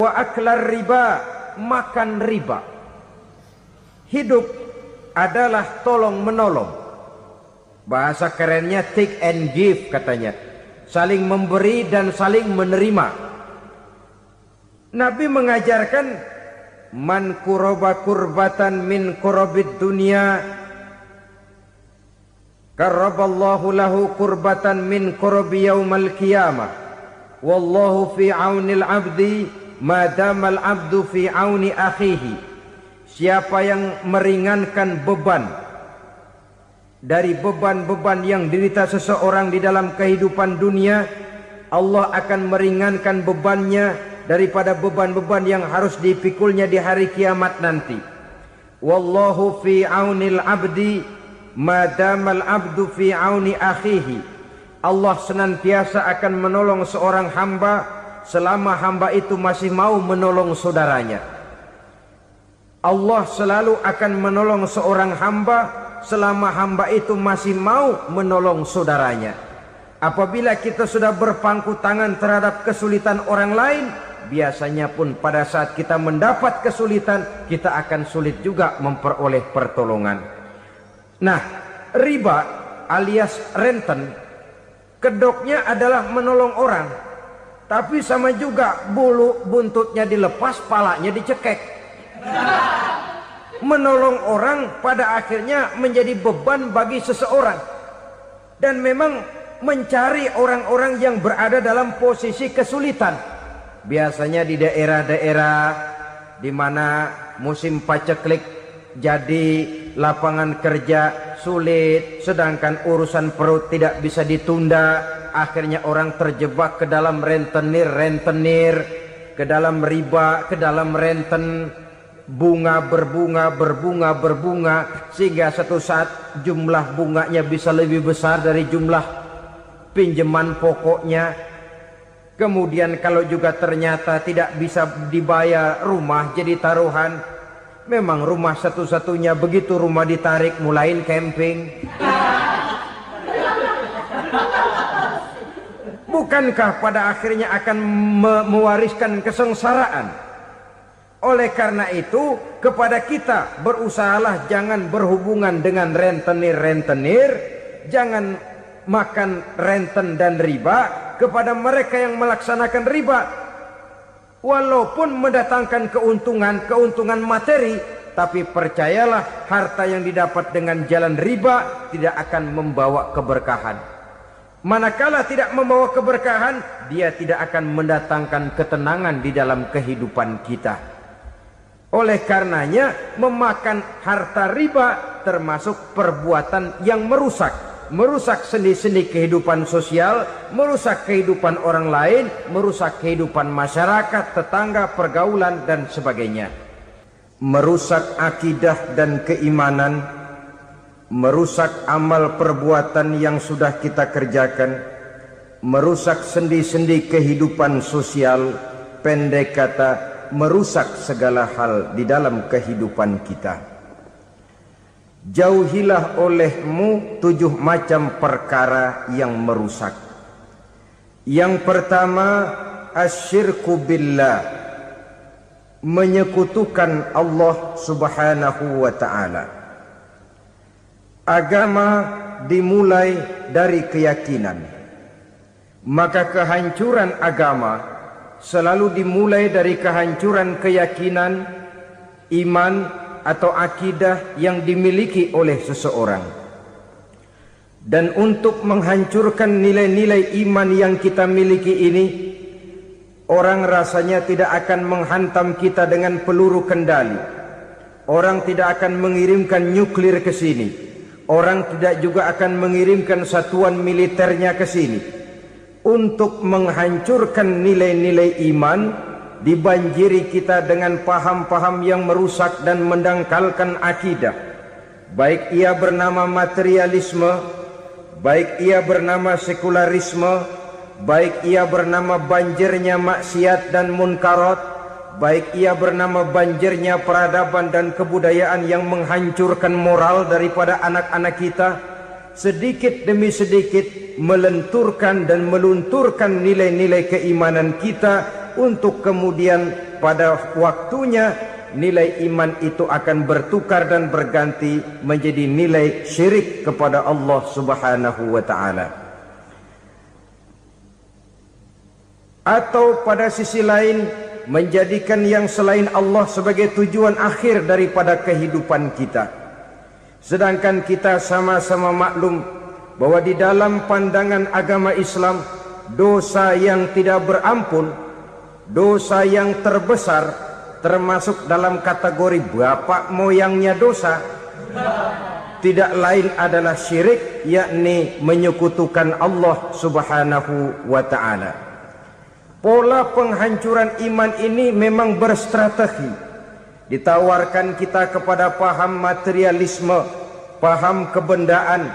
wa aklar riba, makan riba. Hidup adalah tolong menolong. Bahasa kerennya take and give katanya. Saling memberi dan saling menerima. Nabi mengajarkan man kuraba kurbatan min kurabid dunya karaballahu lahu kurbatan min kurabi yaumal qiyamah. Wallahu fi aunil abdi madamal abdu fi auni akhihi. Siapa yang meringankan beban dari beban-beban yang derita seseorang di dalam kehidupan dunia, Allah akan meringankan bebannya daripada beban-beban yang harus dipikulnya di hari kiamat nanti. Wallahu fi aunil abdi madamal abdu fi auni akhihi. Allah senantiasa akan menolong seorang hamba selama hamba itu masih mau menolong saudaranya. Allah selalu akan menolong seorang hamba selama hamba itu masih mau menolong saudaranya. Apabila kita sudah berpangku tangan terhadap kesulitan orang lain, biasanya pun pada saat kita mendapat kesulitan, kita akan sulit juga memperoleh pertolongan. Nah, riba alias renten, kedoknya adalah menolong orang, tapi sama juga bulu buntutnya dilepas, palanya dicekek. Menolong orang pada akhirnya menjadi beban bagi seseorang. Dan memang mencari orang-orang yang berada dalam posisi kesulitan. Biasanya di daerah-daerah di mana musim paceklik jadi lapangan kerja sulit, sedangkan urusan perut tidak bisa ditunda, akhirnya orang terjebak ke dalam rentenir, ke dalam riba, ke dalam renten. Bunga berbunga sehingga satu saat jumlah bunganya bisa lebih besar dari jumlah pinjaman pokoknya. Kemudian kalau juga ternyata tidak bisa dibayar, rumah jadi taruhan. Memang rumah satu-satunya, begitu rumah ditarik mulain camping. Bukankah pada akhirnya akan mewariskan kesengsaraan? Oleh karena itu, kepada kita berusahalah jangan berhubungan dengan rentenir, jangan makan renten dan riba. Kepada mereka yang melaksanakan riba, walaupun mendatangkan keuntungan materi, tapi percayalah harta yang didapat dengan jalan riba tidak akan membawa keberkahan. Manakala tidak membawa keberkahan, dia tidak akan mendatangkan ketenangan di dalam kehidupan kita. Oleh karenanya memakan harta riba termasuk perbuatan yang merusak sendi-sendi kehidupan sosial, merusak kehidupan orang lain, merusak kehidupan masyarakat, tetangga, pergaulan dan sebagainya. Merusak akidah dan keimanan, merusak amal perbuatan yang sudah kita kerjakan, merusak sendi-sendi kehidupan sosial, pendek kata merusak segala hal di dalam kehidupan kita. Jauhilah olehmu 7 macam perkara yang merusak. Yang pertama, asyirku billah, menyekutukan Allah subhanahu wa ta'ala. Agama dimulai dari keyakinan, maka kehancuran agama selalu dimulai dari kehancuran keyakinan, iman atau akidah yang dimiliki oleh seseorang. Dan untuk menghancurkan nilai-nilai iman yang kita miliki ini, orang rasanya tidak akan menghantam kita dengan peluru kendali. Orang tidak akan mengirimkan nuklir ke sini. Orang tidak juga akan mengirimkan satuan militernya ke sini. Untuk menghancurkan nilai-nilai iman, dibanjiri kita dengan paham-paham yang merusak dan mendangkalkan akidah. Baik ia bernama materialisme, baik ia bernama sekularisme, baik ia bernama banjirnya maksiat dan munkarat, baik ia bernama banjirnya peradaban dan kebudayaan yang menghancurkan moral daripada anak-anak kita. Sedikit demi sedikit melenturkan dan melunturkan nilai-nilai keimanan kita, untuk kemudian pada waktunya nilai iman itu akan bertukar dan berganti menjadi nilai syirik kepada Allah Subhanahu wa ta'ala. Atau pada sisi lain menjadikan yang selain Allah sebagai tujuan akhir daripada kehidupan kita. Sedangkan kita sama-sama maklum bahwa di dalam pandangan agama Islam, dosa yang tidak berampun, dosa yang terbesar, termasuk dalam kategori bapak moyangnya dosa, tidak lain adalah syirik, yakni menyekutukan Allah Subhanahu wa ta'ala. Pola penghancuran iman ini memang berstrategi. Ditawarkan kita kepada paham materialisme, paham kebendaan,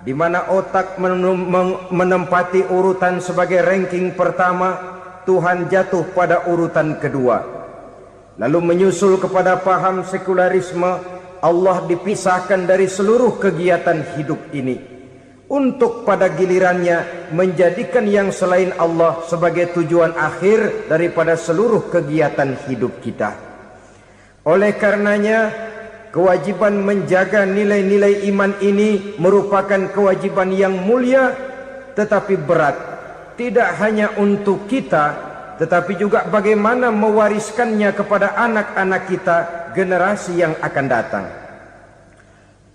di mana otak menempati urutan sebagai ranking pertama, Tuhan jatuh pada urutan kedua. Lalu menyusul kepada paham sekularisme, Allah dipisahkan dari seluruh kegiatan hidup ini, untuk pada gilirannya menjadikan yang selain Allah sebagai tujuan akhir daripada seluruh kegiatan hidup kita. Oleh karenanya, kewajiban menjaga nilai-nilai iman ini merupakan kewajiban yang mulia tetapi berat, tidak hanya untuk kita, tetapi juga bagaimana mewariskannya kepada anak-anak kita, generasi yang akan datang.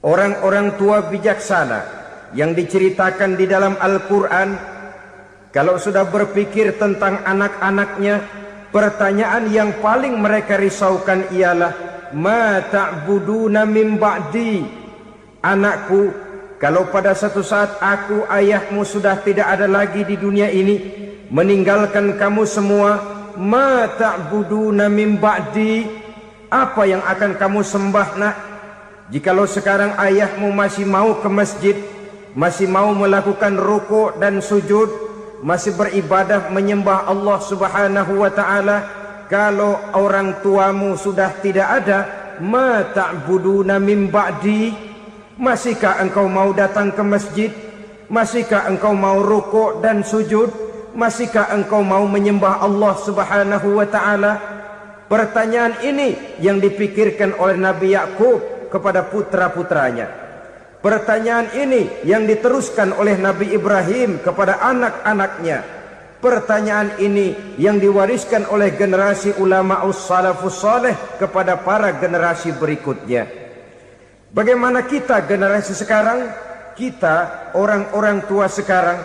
Orang-orang tua bijaksana yang diceritakan di dalam Al-Quran, kalau sudah berpikir tentang anak-anaknya, pertanyaan yang paling mereka risaukan ialah, ma ta'buduna min ba'di. Anakku, kalau pada satu saat aku, ayahmu sudah tidak ada lagi di dunia ini, meninggalkan kamu semua, ma ta'buduna min ba'di, apa yang akan kamu sembah nak? Jikalau sekarang ayahmu masih mau ke masjid, masih mau melakukan rukuk dan sujud, masih beribadah menyembah Allah Subhanahu wa ta'ala, kalau orang tuamu sudah tidak ada, ma ta'buduna min ba'di, masihkah engkau mau datang ke masjid? Masihkah engkau mau rukuk dan sujud? Masihkah engkau mau menyembah Allah Subhanahu wa ta'ala? Pertanyaan ini yang dipikirkan oleh Nabi Yakub kepada putra-putranya. Pertanyaan ini yang diteruskan oleh Nabi Ibrahim kepada anak-anaknya. Pertanyaan ini yang diwariskan oleh generasi ulama salafus saleh kepada para generasi berikutnya. Bagaimana kita generasi sekarang? Kita orang-orang tua sekarang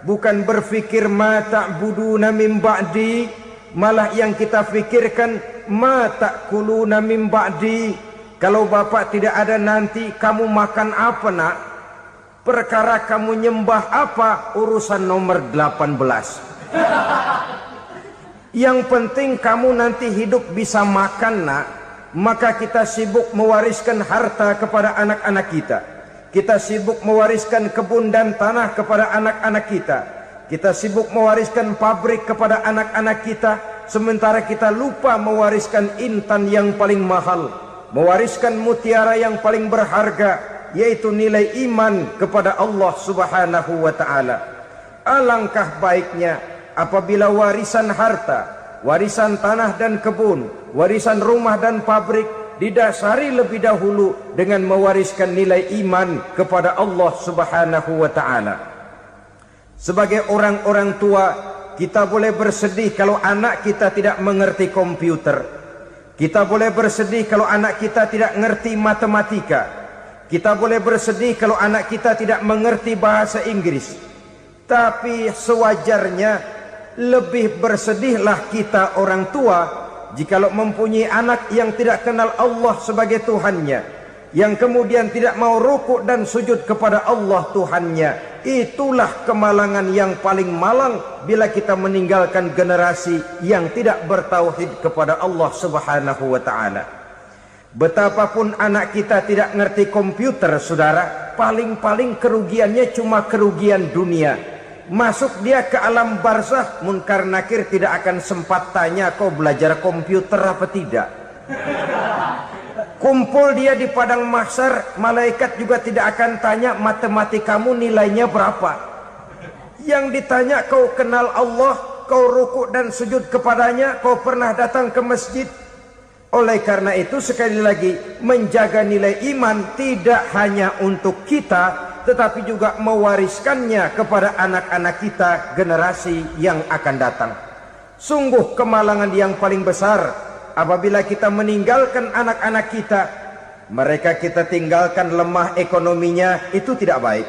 bukan berfikir ma ta'buduna min ba'di, malah yang kita fikirkan ma ta'kuluna min ba'di. Kalau bapak tidak ada nanti kamu makan apa nak? Perkara kamu nyembah apa, urusan nomor 18. Yang penting kamu nanti hidup bisa makan nak. Maka kita sibuk mewariskan harta kepada anak-anak kita. Kita sibuk mewariskan kebun dan tanah kepada anak-anak kita. Kita sibuk mewariskan pabrik kepada anak-anak kita, sementara kita lupa mewariskan intan yang paling mahal, mewariskan mutiara yang paling berharga, yaitu nilai iman kepada Allah Subhanahu wa ta'ala. Alangkah baiknya apabila warisan harta, warisan tanah dan kebun, warisan rumah dan pabrik didasari lebih dahulu dengan mewariskan nilai iman kepada Allah Subhanahu wa ta'ala. Sebagai orang-orang tua, kita boleh bersedih kalau anak kita tidak mengerti komputer. Kita boleh bersedih kalau anak kita tidak mengerti matematika. Kita boleh bersedih kalau anak kita tidak mengerti bahasa Inggris. Tapi sewajarnya lebih bersedihlah kita orang tua jikalau mempunyai anak yang tidak kenal Allah sebagai Tuhannya, yang kemudian tidak mau rukuk dan sujud kepada Allah Tuhannya. Itulah kemalangan yang paling malang bila kita meninggalkan generasi yang tidak bertauhid kepada Allah Subhanahu wa ta'ala. Betapapun anak kita tidak ngerti komputer, saudara, paling-paling kerugiannya cuma kerugian dunia. Masuk dia ke alam barzakh, munkar nakir tidak akan sempat tanya kau belajar komputer apa tidak. Kumpul dia di padang mahsyar, malaikat juga tidak akan tanya matematikamu nilainya berapa. Yang ditanya kau kenal Allah, kau rukuk dan sujud kepadanya, kau pernah datang ke masjid. Oleh karena itu sekali lagi, menjaga nilai iman tidak hanya untuk kita, tetapi juga mewariskannya kepada anak-anak kita, generasi yang akan datang. Sungguh kemalangan yang paling besar apabila kita meninggalkan anak-anak kita. Mereka kita tinggalkan lemah ekonominya, itu tidak baik.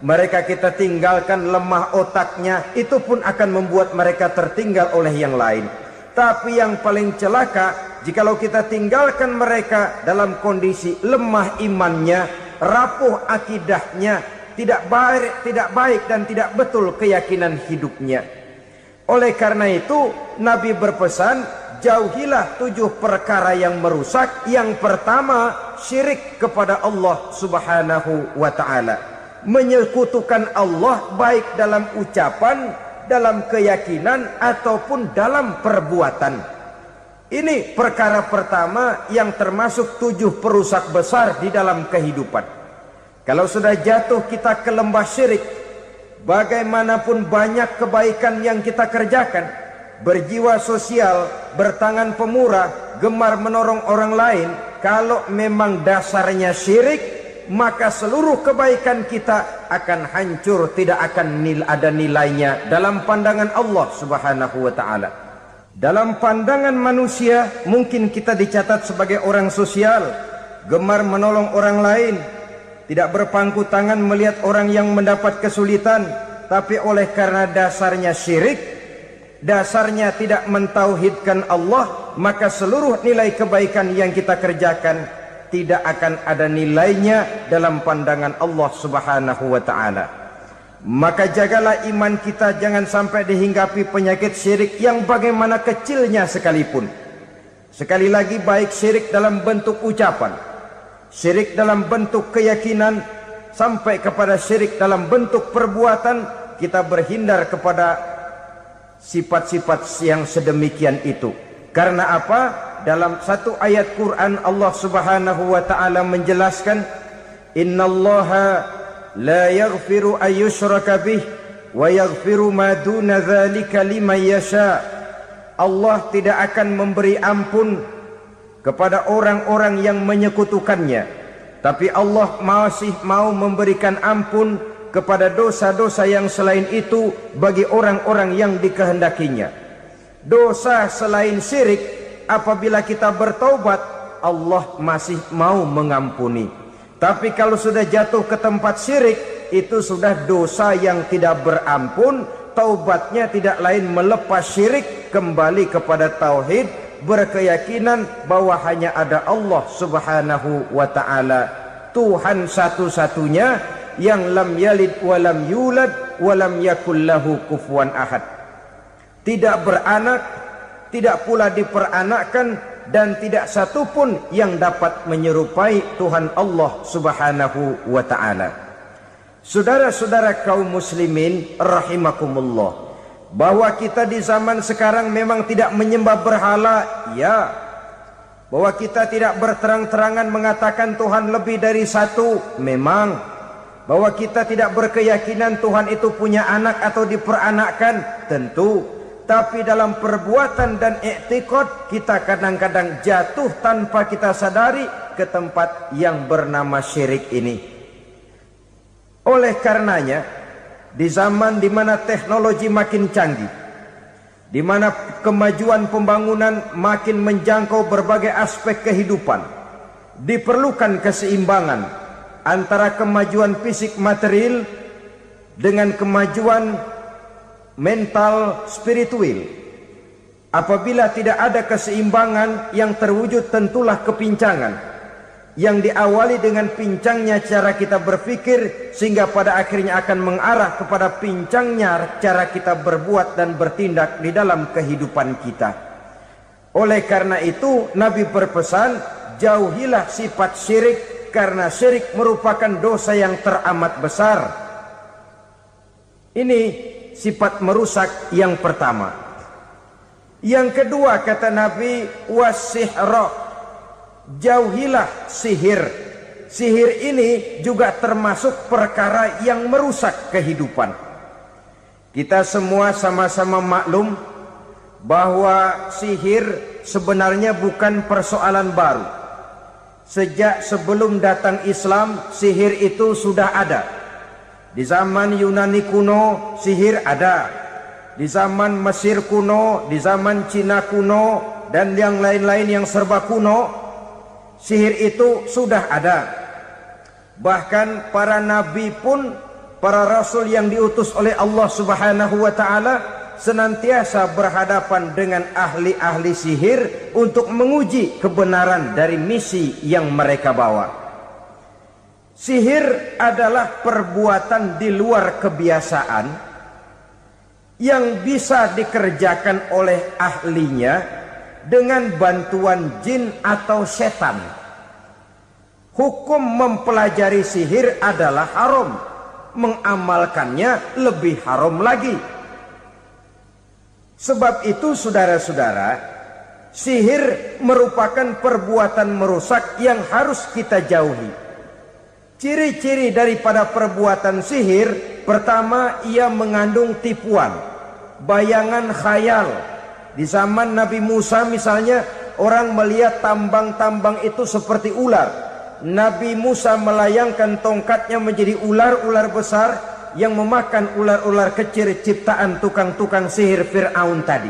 Mereka kita tinggalkan lemah otaknya, itu pun akan membuat mereka tertinggal oleh yang lain. Tapi yang paling celaka, jikalau kita tinggalkan mereka dalam kondisi lemah imannya, rapuh akidahnya, tidak baik dan tidak betul keyakinan hidupnya. Oleh karena itu, Nabi berpesan, jauhilah 7 perkara yang merusak. Yang pertama, syirik kepada Allah Subhanahu wa ta'ala. Menyekutukan Allah baik dalam ucapan, dalam keyakinan, ataupun dalam perbuatan. Ini perkara pertama yang termasuk 7 perusak besar di dalam kehidupan. Kalau sudah jatuh kita ke lembah syirik, bagaimanapun banyak kebaikan yang kita kerjakan, berjiwa sosial, bertangan pemurah, gemar menolong orang lain, kalau memang dasarnya syirik, maka seluruh kebaikan kita akan hancur, tidak akan ada nilainya dalam pandangan Allah Subhanahu wa ta'ala. Dalam pandangan manusia, mungkin kita dicatat sebagai orang sosial, gemar menolong orang lain, tidak berpangku tangan melihat orang yang mendapat kesulitan. Tapi oleh karena dasarnya syirik, dasarnya tidak mentauhidkan Allah, maka seluruh nilai kebaikan yang kita kerjakan tidak akan ada nilainya dalam pandangan Allah Subhanahu wa ta'ala. Maka jagalah iman kita, jangan sampai dihinggapi penyakit syirik yang bagaimana kecilnya sekalipun. Sekali lagi, baik syirik dalam bentuk ucapan, syirik dalam bentuk keyakinan, sampai kepada syirik dalam bentuk perbuatan, kita berhindar kepada sifat-sifat yang sedemikian itu. Karena apa? Dalam satu ayat Quran Allah Subhanahu wa ta'ala menjelaskan, innallaha la yaghfiru ayyushraka bih wa yaghfiru ma duna dzalika liman yasha. Allah tidak akan memberi ampun kepada orang-orang yang menyekutukannya, tapi Allah masih mau memberikan ampun kepada dosa-dosa yang selain itu bagi orang-orang yang dikehendakinya. Dosa selain syirik, apabila kita bertaubat, Allah masih mau mengampuni. Tapi kalau sudah jatuh ke tempat syirik, itu sudah dosa yang tidak berampun. Taubatnya tidak lain melepas syirik, kembali kepada tauhid, berkeyakinan bahwa hanya ada Allah Subhanahu wa ta'ala, Tuhan satu-satunya, yang lam yalid walam yulad walam yakul lahu kufuwan ahad. Tidak beranak, tidak pula diperanakkan, dan tidak satupun yang dapat menyerupai Tuhan Allah Subhanahu wa ta'ala. Saudara-saudara kaum muslimin rahimakumullah, bahwa kita di zaman sekarang memang tidak menyembah berhala, ya. Bahwa kita tidak berterang-terangan mengatakan Tuhan lebih dari satu, memang. Bahwa kita tidak berkeyakinan Tuhan itu punya anak atau diperanakkan, tentu. Tapi dalam perbuatan dan i'tiqad, kita kadang-kadang jatuh tanpa kita sadari ke tempat yang bernama syirik ini. Oleh karenanya, di zaman di mana teknologi makin canggih, di mana kemajuan pembangunan makin menjangkau berbagai aspek kehidupan, diperlukan keseimbangan antara kemajuan fisik material dengan kemajuan mental spiritual. Apabila tidak ada keseimbangan, yang terwujud tentulah kepincangan, yang diawali dengan pincangnya cara kita berpikir, sehingga pada akhirnya akan mengarah kepada pincangnya cara kita berbuat dan bertindak di dalam kehidupan kita. Oleh karena itu Nabi berpesan, jauhilah sifat syirik, karena syirik merupakan dosa yang teramat besar. Ini sifat merusak yang pertama. Yang kedua, kata Nabi, wasihra, jauhilah sihir. Sihir ini juga termasuk perkara yang merusak kehidupan. Kita semua sama-sama maklum bahwa sihir sebenarnya bukan persoalan baru. Sejak sebelum datang Islam, sihir itu sudah ada. Di zaman Yunani kuno, sihir ada. Di zaman Mesir kuno, di zaman Cina kuno, dan yang lain-lain yang serba kuno, sihir itu sudah ada. Bahkan para nabi pun, para rasul yang diutus oleh Allah Subhanahu wa ta'ala, senantiasa berhadapan dengan ahli-ahli sihir untuk menguji kebenaran dari misi yang mereka bawa. Sihir adalah perbuatan di luar kebiasaan yang bisa dikerjakan oleh ahlinya dengan bantuan jin atau setan. Hukum mempelajari sihir adalah haram, mengamalkannya lebih haram lagi. Sebab itu saudara-saudara, sihir merupakan perbuatan merusak yang harus kita jauhi. Ciri-ciri daripada perbuatan sihir, pertama, ia mengandung tipuan, bayangan khayal. Di zaman Nabi Musa misalnya, orang melihat tambang-tambang itu seperti ular. Nabi Musa melayangkan tongkatnya menjadi ular-ular besar yang memakan ular-ular kecil ciptaan tukang-tukang sihir Fir'aun tadi.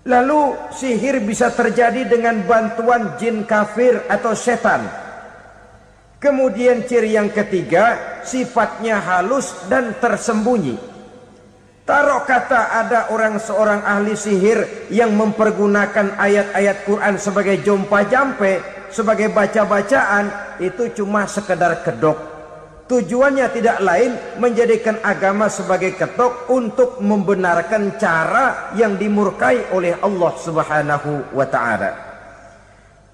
Lalu sihir bisa terjadi dengan bantuan jin kafir atau setan. Kemudian ciri yang ketiga, sifatnya halus dan tersembunyi. Taruh kata ada seorang ahli sihir yang mempergunakan ayat-ayat Quran sebagai jompa-jampe, sebagai baca-bacaan, itu cuma sekedar kedok. Tujuannya tidak lain menjadikan agama sebagai ketok untuk membenarkan cara yang dimurkai oleh Allah Subhanahu wa ta'ala.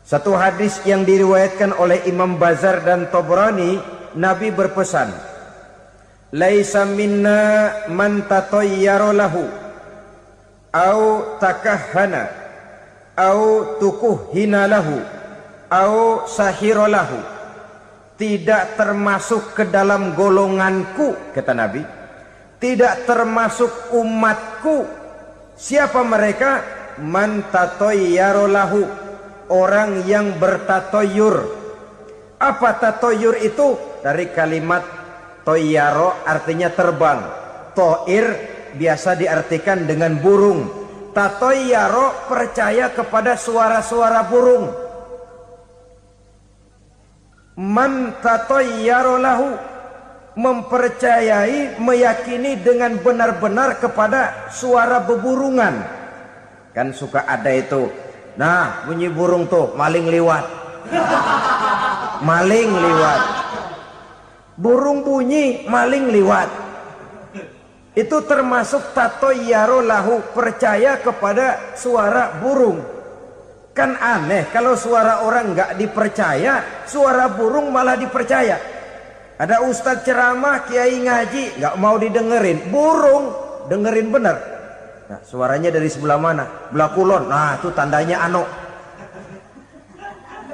Satu hadis yang diriwayatkan oleh Imam Bazar dan Tabrani, Nabi berpesan, "Laisa minna man tatayyara lahu au takahhana au tukuhhina lahu au sahira lahu." Tidak termasuk ke dalam golonganku, kata Nabi. Tidak termasuk umatku. Siapa mereka? Man tatayyara lahu, orang yang bertatoyur. Apa tatoyur itu? Dari kalimat toyaro, artinya terbang. Toir biasa diartikan dengan burung. Tatoyaro percaya kepada suara-suara burung. Man tatayyara lahu, mempercayai, meyakini dengan benar-benar kepada suara beburungan. Kan suka ada itu, nah bunyi burung tuh, maling liwat. Maling liwat. Burung bunyi, maling liwat. Itu termasuk tatayyara lahu, percaya kepada suara burung. Kan aneh kalau suara orang nggak dipercaya, suara burung malah dipercaya. Ada ustadz ceramah, kiai ngaji, nggak mau didengerin, burung dengerin bener. Nah, suaranya dari sebelah mana? Belah kulon. Nah, itu tandanya ano.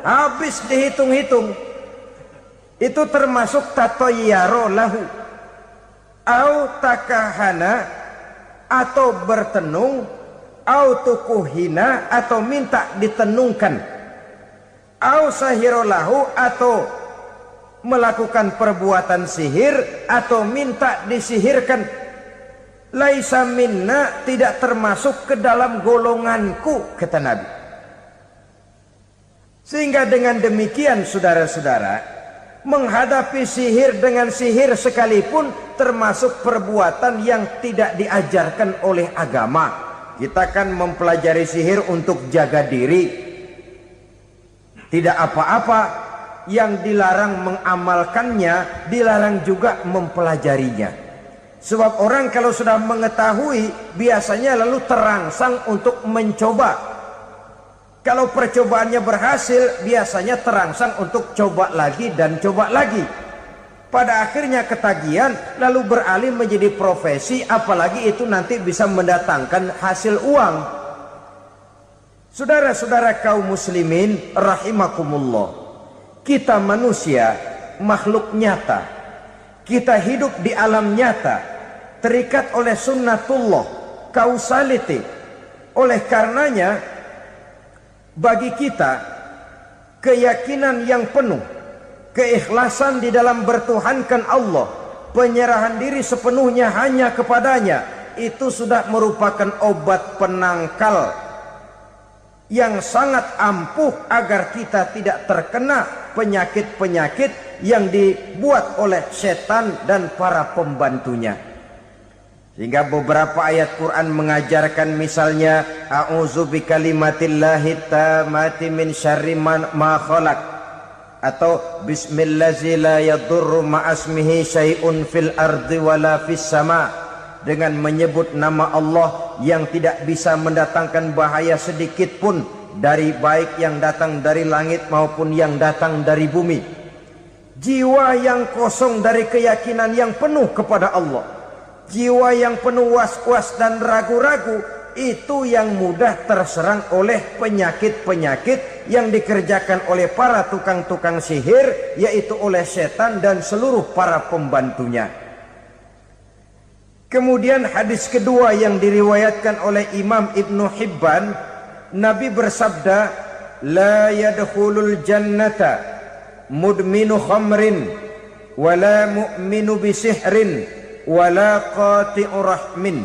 Habis dihitung-hitung. Itu termasuk tatayyara lahu. Au takahana, atau bertenung, au tukuhina, atau minta ditenungkan, au sahirolahu, atau melakukan perbuatan sihir, atau minta disihirkan. Laisa minna, tidak termasuk ke dalam golonganku, kata Nabi. Sehingga dengan demikian saudara-saudara, menghadapi sihir dengan sihir sekalipun termasuk perbuatan yang tidak diajarkan oleh agama. Kita kan mempelajari sihir untuk jaga diri, tidak apa-apa. Yang dilarang mengamalkannya, dilarang juga mempelajarinya. Sebab orang kalau sudah mengetahui, biasanya lalu terangsang untuk mencoba. Kalau percobaannya berhasil, biasanya terangsang untuk coba lagi dan coba lagi. Pada akhirnya ketagihan, lalu beralih menjadi profesi, apalagi itu nanti bisa mendatangkan hasil uang. Saudara-saudara kaum muslimin rahimakumullah, kita manusia makhluk nyata, kita hidup di alam nyata, terikat oleh sunnatullah, causality. Oleh karenanya bagi kita keyakinan yang penuh, keikhlasan di dalam bertuhankan Allah, penyerahan diri sepenuhnya hanya kepadanya, itu sudah merupakan obat penangkal yang sangat ampuh agar kita tidak terkena penyakit-penyakit yang dibuat oleh setan dan para pembantunya. Sehingga beberapa ayat Quran mengajarkan, misalnya a'udzu bikalimatillahi tammati min syarri ma khalaq, atau bismillazi la yadurru ma'asmihi syai'un fil ardi wala fis sama, dengan menyebut nama Allah yang tidak bisa mendatangkan bahaya sedikit pun, dari baik yang datang dari langit maupun yang datang dari bumi. Jiwa yang kosong dari keyakinan yang penuh kepada Allah, jiwa yang penuh was-was dan ragu-ragu, itu yang mudah terserang oleh penyakit-penyakit yang dikerjakan oleh para tukang-tukang sihir, yaitu oleh setan dan seluruh para pembantunya. Kemudian hadis kedua yang diriwayatkan oleh Imam Ibnu Hibban, Nabi bersabda, la yadkhulul jannata mudminu khamrin wala mu'minu bisihrin wala qati'u rahmin.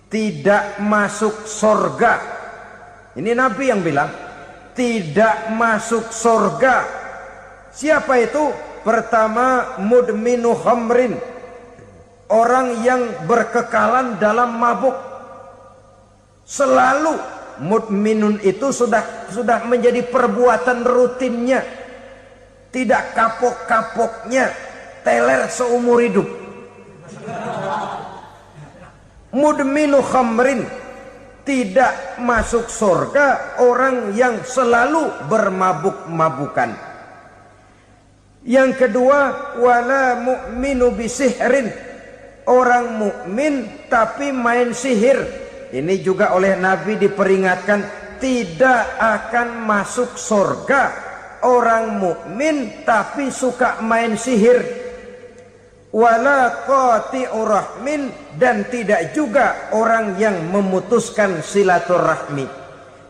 Tidak masuk surga. Ini Nabi yang bilang, tidak masuk surga. Siapa itu? Pertama, mudminu khamrin, orang yang berkekalan dalam mabuk. Selalu mudminun itu sudah menjadi perbuatan rutinnya, tidak kapok-kapoknya, teler seumur hidup. Mudminu khamrin, tidak masuk surga orang yang selalu bermabuk-mabukan. Yang kedua, wala mu'minu bisihrin, orang mukmin tapi main sihir. Ini juga oleh Nabi diperingatkan, tidak akan masuk surga orang mukmin tapi suka main sihir. Wala qati'u rahmin, dan tidak juga orang yang memutuskan silaturahmi.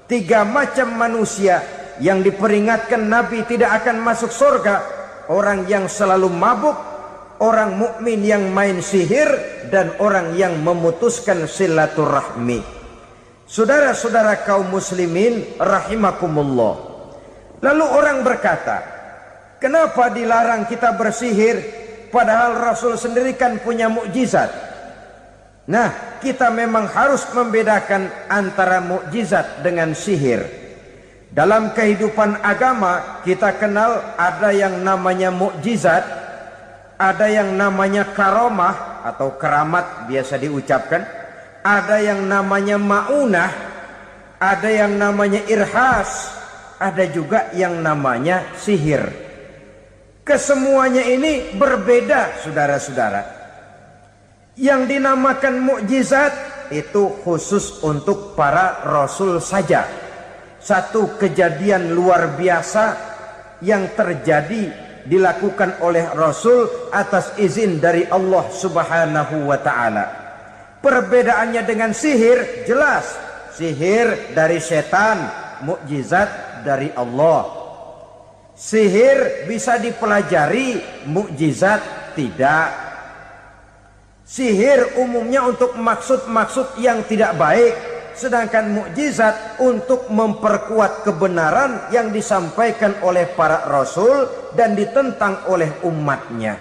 Tiga macam manusia yang diperingatkan Nabi tidak akan masuk surga: orang yang selalu mabuk, orang mukmin yang main sihir, dan orang yang memutuskan silaturahmi. Saudara-saudara kaum muslimin rahimakumullah. Lalu orang berkata, kenapa dilarang kita bersihir padahal Rasul sendiri kan punya mukjizat? Nah, kita memang harus membedakan antara mukjizat dengan sihir. Dalam kehidupan agama kita kenal ada yang namanya mukjizat, ada yang namanya karomah atau keramat biasa diucapkan, ada yang namanya maunah, ada yang namanya irhas, ada juga yang namanya sihir. Kesemuanya ini berbeda, saudara-saudara. Yang dinamakan mukjizat itu khusus untuk para rasul saja. Satu kejadian luar biasa yang terjadi dilakukan oleh Rasul atas izin dari Allah Subhanahu wa ta'ala. Perbedaannya dengan sihir jelas. Sihir dari setan, mukjizat dari Allah. Sihir bisa dipelajari, mukjizat tidak. Sihir umumnya untuk maksud-maksud yang tidak baik, sedangkan mukjizat untuk memperkuat kebenaran yang disampaikan oleh para rasul dan ditentang oleh umatnya.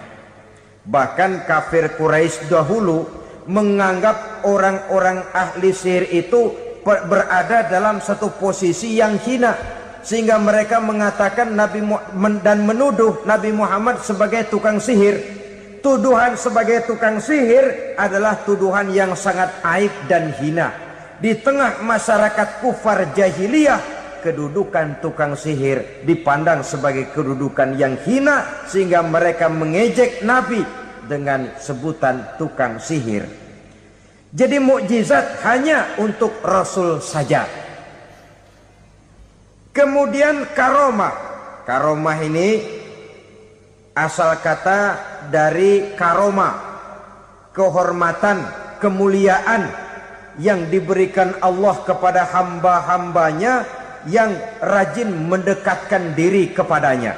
Bahkan kafir Quraisy dahulu menganggap orang-orang ahli sihir itu berada dalam satu posisi yang hina, sehingga mereka mengatakan dan menuduh Nabi Muhammad sebagai tukang sihir. Tuduhan sebagai tukang sihir adalah tuduhan yang sangat aib dan hina. Di tengah masyarakat kufar jahiliyah, kedudukan tukang sihir dipandang sebagai kedudukan yang hina, sehingga mereka mengejek Nabi dengan sebutan tukang sihir. Jadi mukjizat hanya untuk Rasul saja. Kemudian karomah. Karomah ini asal kata dari karoma. kehormatan, kemuliaan yang diberikan Allah kepada hamba-hambanya yang rajin mendekatkan diri kepadanya.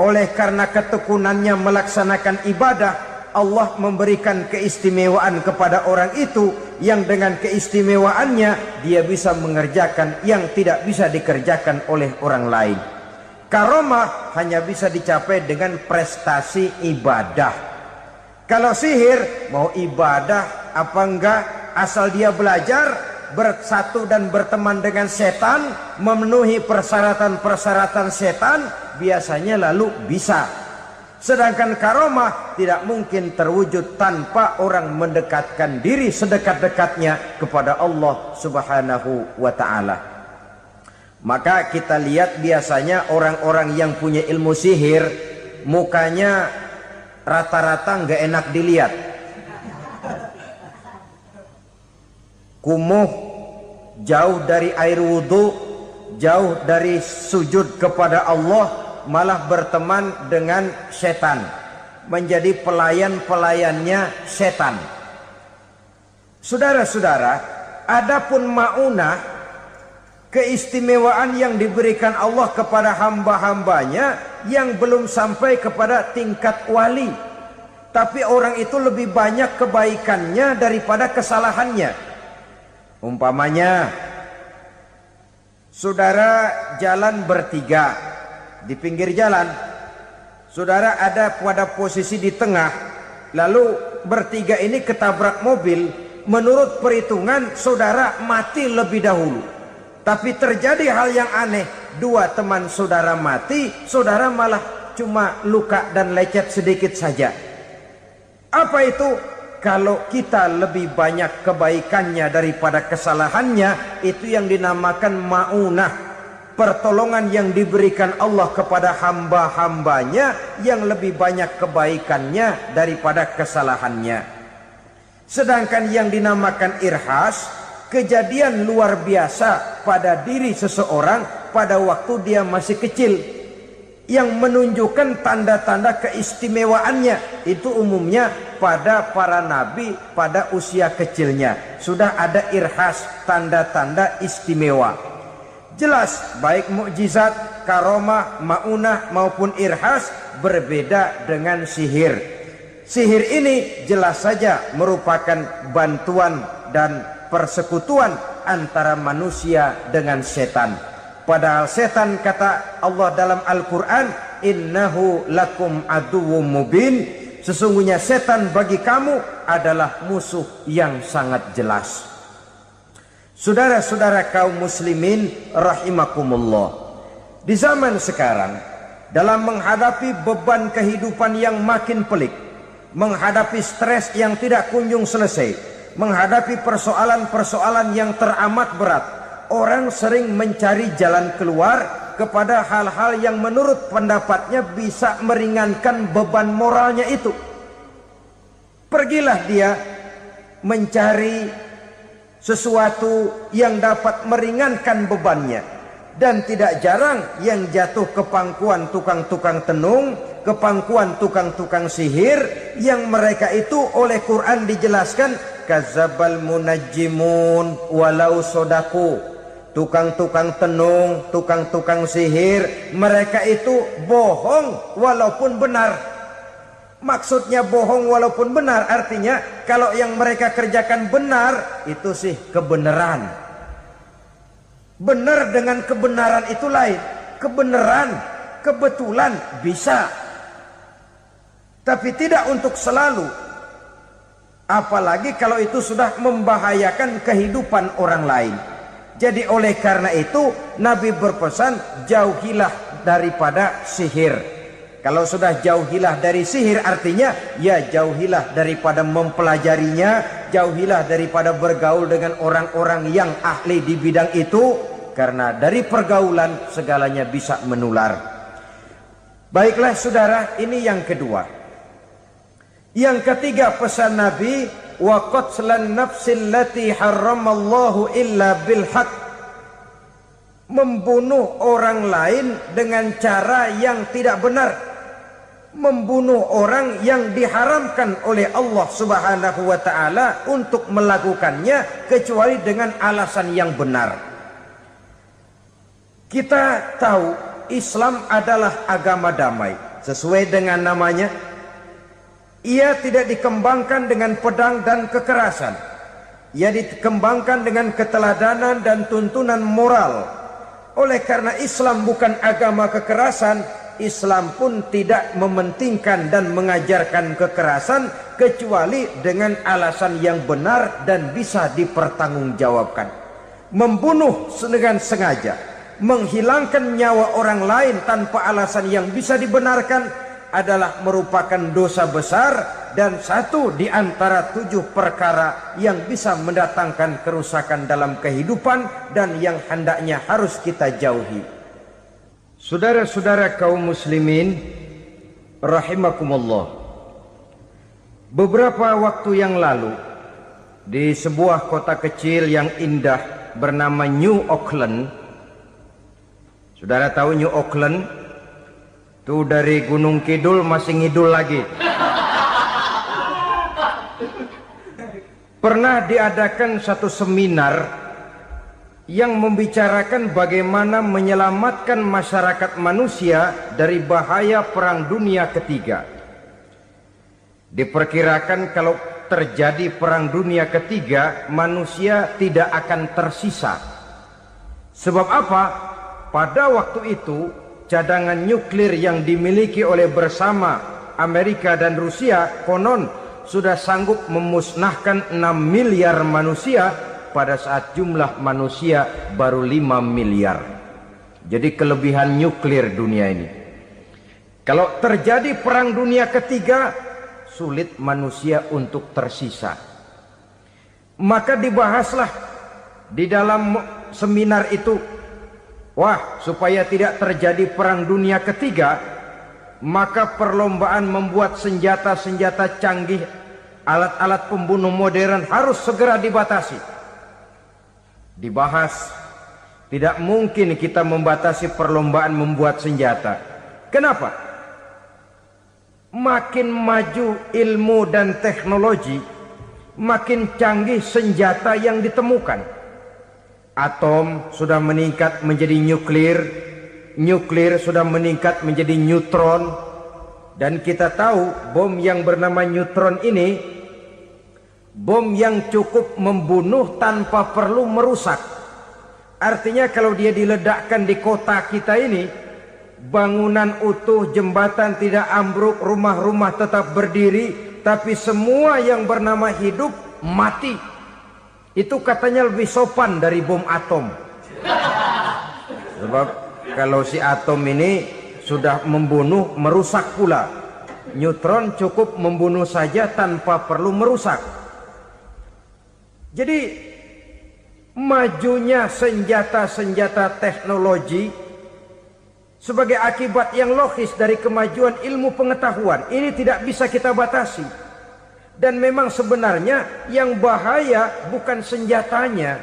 Oleh karena ketekunannya melaksanakan ibadah, Allah memberikan keistimewaan kepada orang itu yang dengan keistimewaannya dia bisa mengerjakan yang tidak bisa dikerjakan oleh orang lain. Karomah hanya bisa dicapai dengan prestasi ibadah. Kalau sihir mau ibadah apa enggak, asal dia belajar, bersatu dan berteman dengan setan, memenuhi persyaratan-persyaratan setan, biasanya lalu bisa. Sedangkan karomah tidak mungkin terwujud tanpa orang mendekatkan diri sedekat-dekatnya kepada Allah Subhanahu wa ta'ala. Maka kita lihat biasanya orang-orang yang punya ilmu sihir, mukanya rata-rata nggak enak dilihat. Kumuh, jauh dari air wudhu, jauh dari sujud kepada Allah, malah berteman dengan setan, menjadi pelayan-pelayannya setan. Saudara-saudara, adapun maunah, keistimewaan yang diberikan Allah kepada hamba-hambanya yang belum sampai kepada tingkat wali, tapi orang itu lebih banyak kebaikannya daripada kesalahannya. Umpamanya, saudara jalan bertiga di pinggir jalan, saudara ada pada posisi di tengah, lalu bertiga ini ketabrak mobil. Menurut perhitungan saudara mati lebih dahulu, tapi terjadi hal yang aneh, dua teman saudara mati, saudara malah cuma luka dan lecet sedikit saja. Apa itu? Kalau kita lebih banyak kebaikannya daripada kesalahannya, itu yang dinamakan maunah, pertolongan yang diberikan Allah kepada hamba-hambanya yang lebih banyak kebaikannya daripada kesalahannya. Sedangkan yang dinamakan irhas, kejadian luar biasa pada diri seseorang pada waktu dia masih kecil, yang menunjukkan tanda-tanda keistimewaannya. Itu umumnya pada para nabi pada usia kecilnya sudah ada irhas, tanda-tanda istimewa. Jelas baik mukjizat, karomah, maunah maupun irhas berbeda dengan sihir. Sihir ini jelas saja merupakan bantuan dan persekutuan antara manusia dengan setan. Padahal setan, kata Allah dalam Al-Quran, innahu lakum aduwwum mubin, sesungguhnya setan bagi kamu adalah musuh yang sangat jelas. Saudara-saudara kaum muslimin rahimakumullah, di zaman sekarang dalam menghadapi beban kehidupan yang makin pelik, menghadapi stres yang tidak kunjung selesai, menghadapi persoalan-persoalan yang teramat berat, orang sering mencari jalan keluar kepada hal-hal yang menurut pendapatnya bisa meringankan beban moralnya itu. Pergilah dia mencari sesuatu yang dapat meringankan bebannya. Dan tidak jarang yang jatuh ke pangkuan tukang-tukang tenung, ke pangkuan tukang-tukang sihir, yang mereka itu oleh Quran dijelaskan kazabal munajjimun walau sodaku. Tukang-tukang tenung, tukang-tukang sihir, mereka itu bohong walaupun benar. Maksudnya bohong walaupun benar, artinya kalau yang mereka kerjakan benar, itu sih kebenaran. Benar dengan kebenaran itu lain. Kebenaran, kebetulan bisa, tapi tidak untuk selalu. Apalagi kalau itu sudah membahayakan kehidupan orang lain. Jadi oleh karena itu Nabi berpesan, jauhilah daripada sihir. Kalau sudah jauhilah dari sihir, artinya ya jauhilah daripada mempelajarinya, jauhilah daripada bergaul dengan orang-orang yang ahli di bidang itu, karena dari pergaulan segalanya bisa menular. Baiklah saudara, ini yang kedua. Yang ketiga pesan Nabi, wa qatlan nafsil lati harramallahu illa bil haq, membunuh orang lain dengan cara yang tidak benar, membunuh orang yang diharamkan oleh Allah Subhanahu wa taala untuk melakukannya kecuali dengan alasan yang benar. Kita tahu Islam adalah agama damai. Sesuai dengan namanya, ia tidak dikembangkan dengan pedang dan kekerasan. Ia dikembangkan dengan keteladanan dan tuntunan moral. Oleh karena Islam bukan agama kekerasan, Islam pun tidak mementingkan dan mengajarkan kekerasan kecuali dengan alasan yang benar dan bisa dipertanggungjawabkan. Membunuh dengan sengaja, menghilangkan nyawa orang lain tanpa alasan yang bisa dibenarkan adalah merupakan dosa besar dan satu di antara 7 perkara yang bisa mendatangkan kerusakan dalam kehidupan dan yang hendaknya harus kita jauhi. Saudara-saudara kaum muslimin rahimakumullah, beberapa waktu yang lalu di sebuah kota kecil yang indah bernama New Auckland. Saudara tahu New Auckland? Itu dari Gunung Kidul masih ngidul lagi. Pernah diadakan satu seminar yang membicarakan bagaimana menyelamatkan masyarakat manusia dari bahaya Perang Dunia Ketiga. Diperkirakan kalau terjadi Perang Dunia Ketiga, manusia tidak akan tersisa. Sebab apa? Pada waktu itu, cadangan nuklir yang dimiliki oleh bersama Amerika dan Rusia konon sudah sanggup memusnahkan 6 miliar manusia pada saat jumlah manusia baru 5 miliar. Jadi kelebihan nuklir dunia ini. Kalau terjadi Perang Dunia Ketiga, sulit manusia untuk tersisa. Maka dibahaslah di dalam seminar itu, wah, supaya tidak terjadi Perang Dunia Ketiga, maka perlombaan membuat senjata-senjata canggih, alat-alat pembunuh modern harus segera dibatasi. Dibahas, tidak mungkin kita membatasi perlombaan membuat senjata. Kenapa? Makin maju ilmu dan teknologi, makin canggih senjata yang ditemukan. Atom sudah meningkat menjadi nuklir, nuklir sudah meningkat menjadi neutron, dan kita tahu bom yang bernama neutron ini bom yang cukup membunuh tanpa perlu merusak. Artinya kalau dia diledakkan di kota kita ini, bangunan utuh, jembatan tidak ambruk, rumah-rumah tetap berdiri, tapi semua yang bernama hidup mati. Itu katanya lebih sopan dari bom atom. Sebab kalau si atom ini sudah membunuh, merusak pula. Neutron cukup membunuh saja tanpa perlu merusak. Jadi majunya senjata-senjata teknologi sebagai akibat yang logis dari kemajuan ilmu pengetahuan ini tidak bisa kita batasi. Dan memang sebenarnya yang bahaya bukan senjatanya,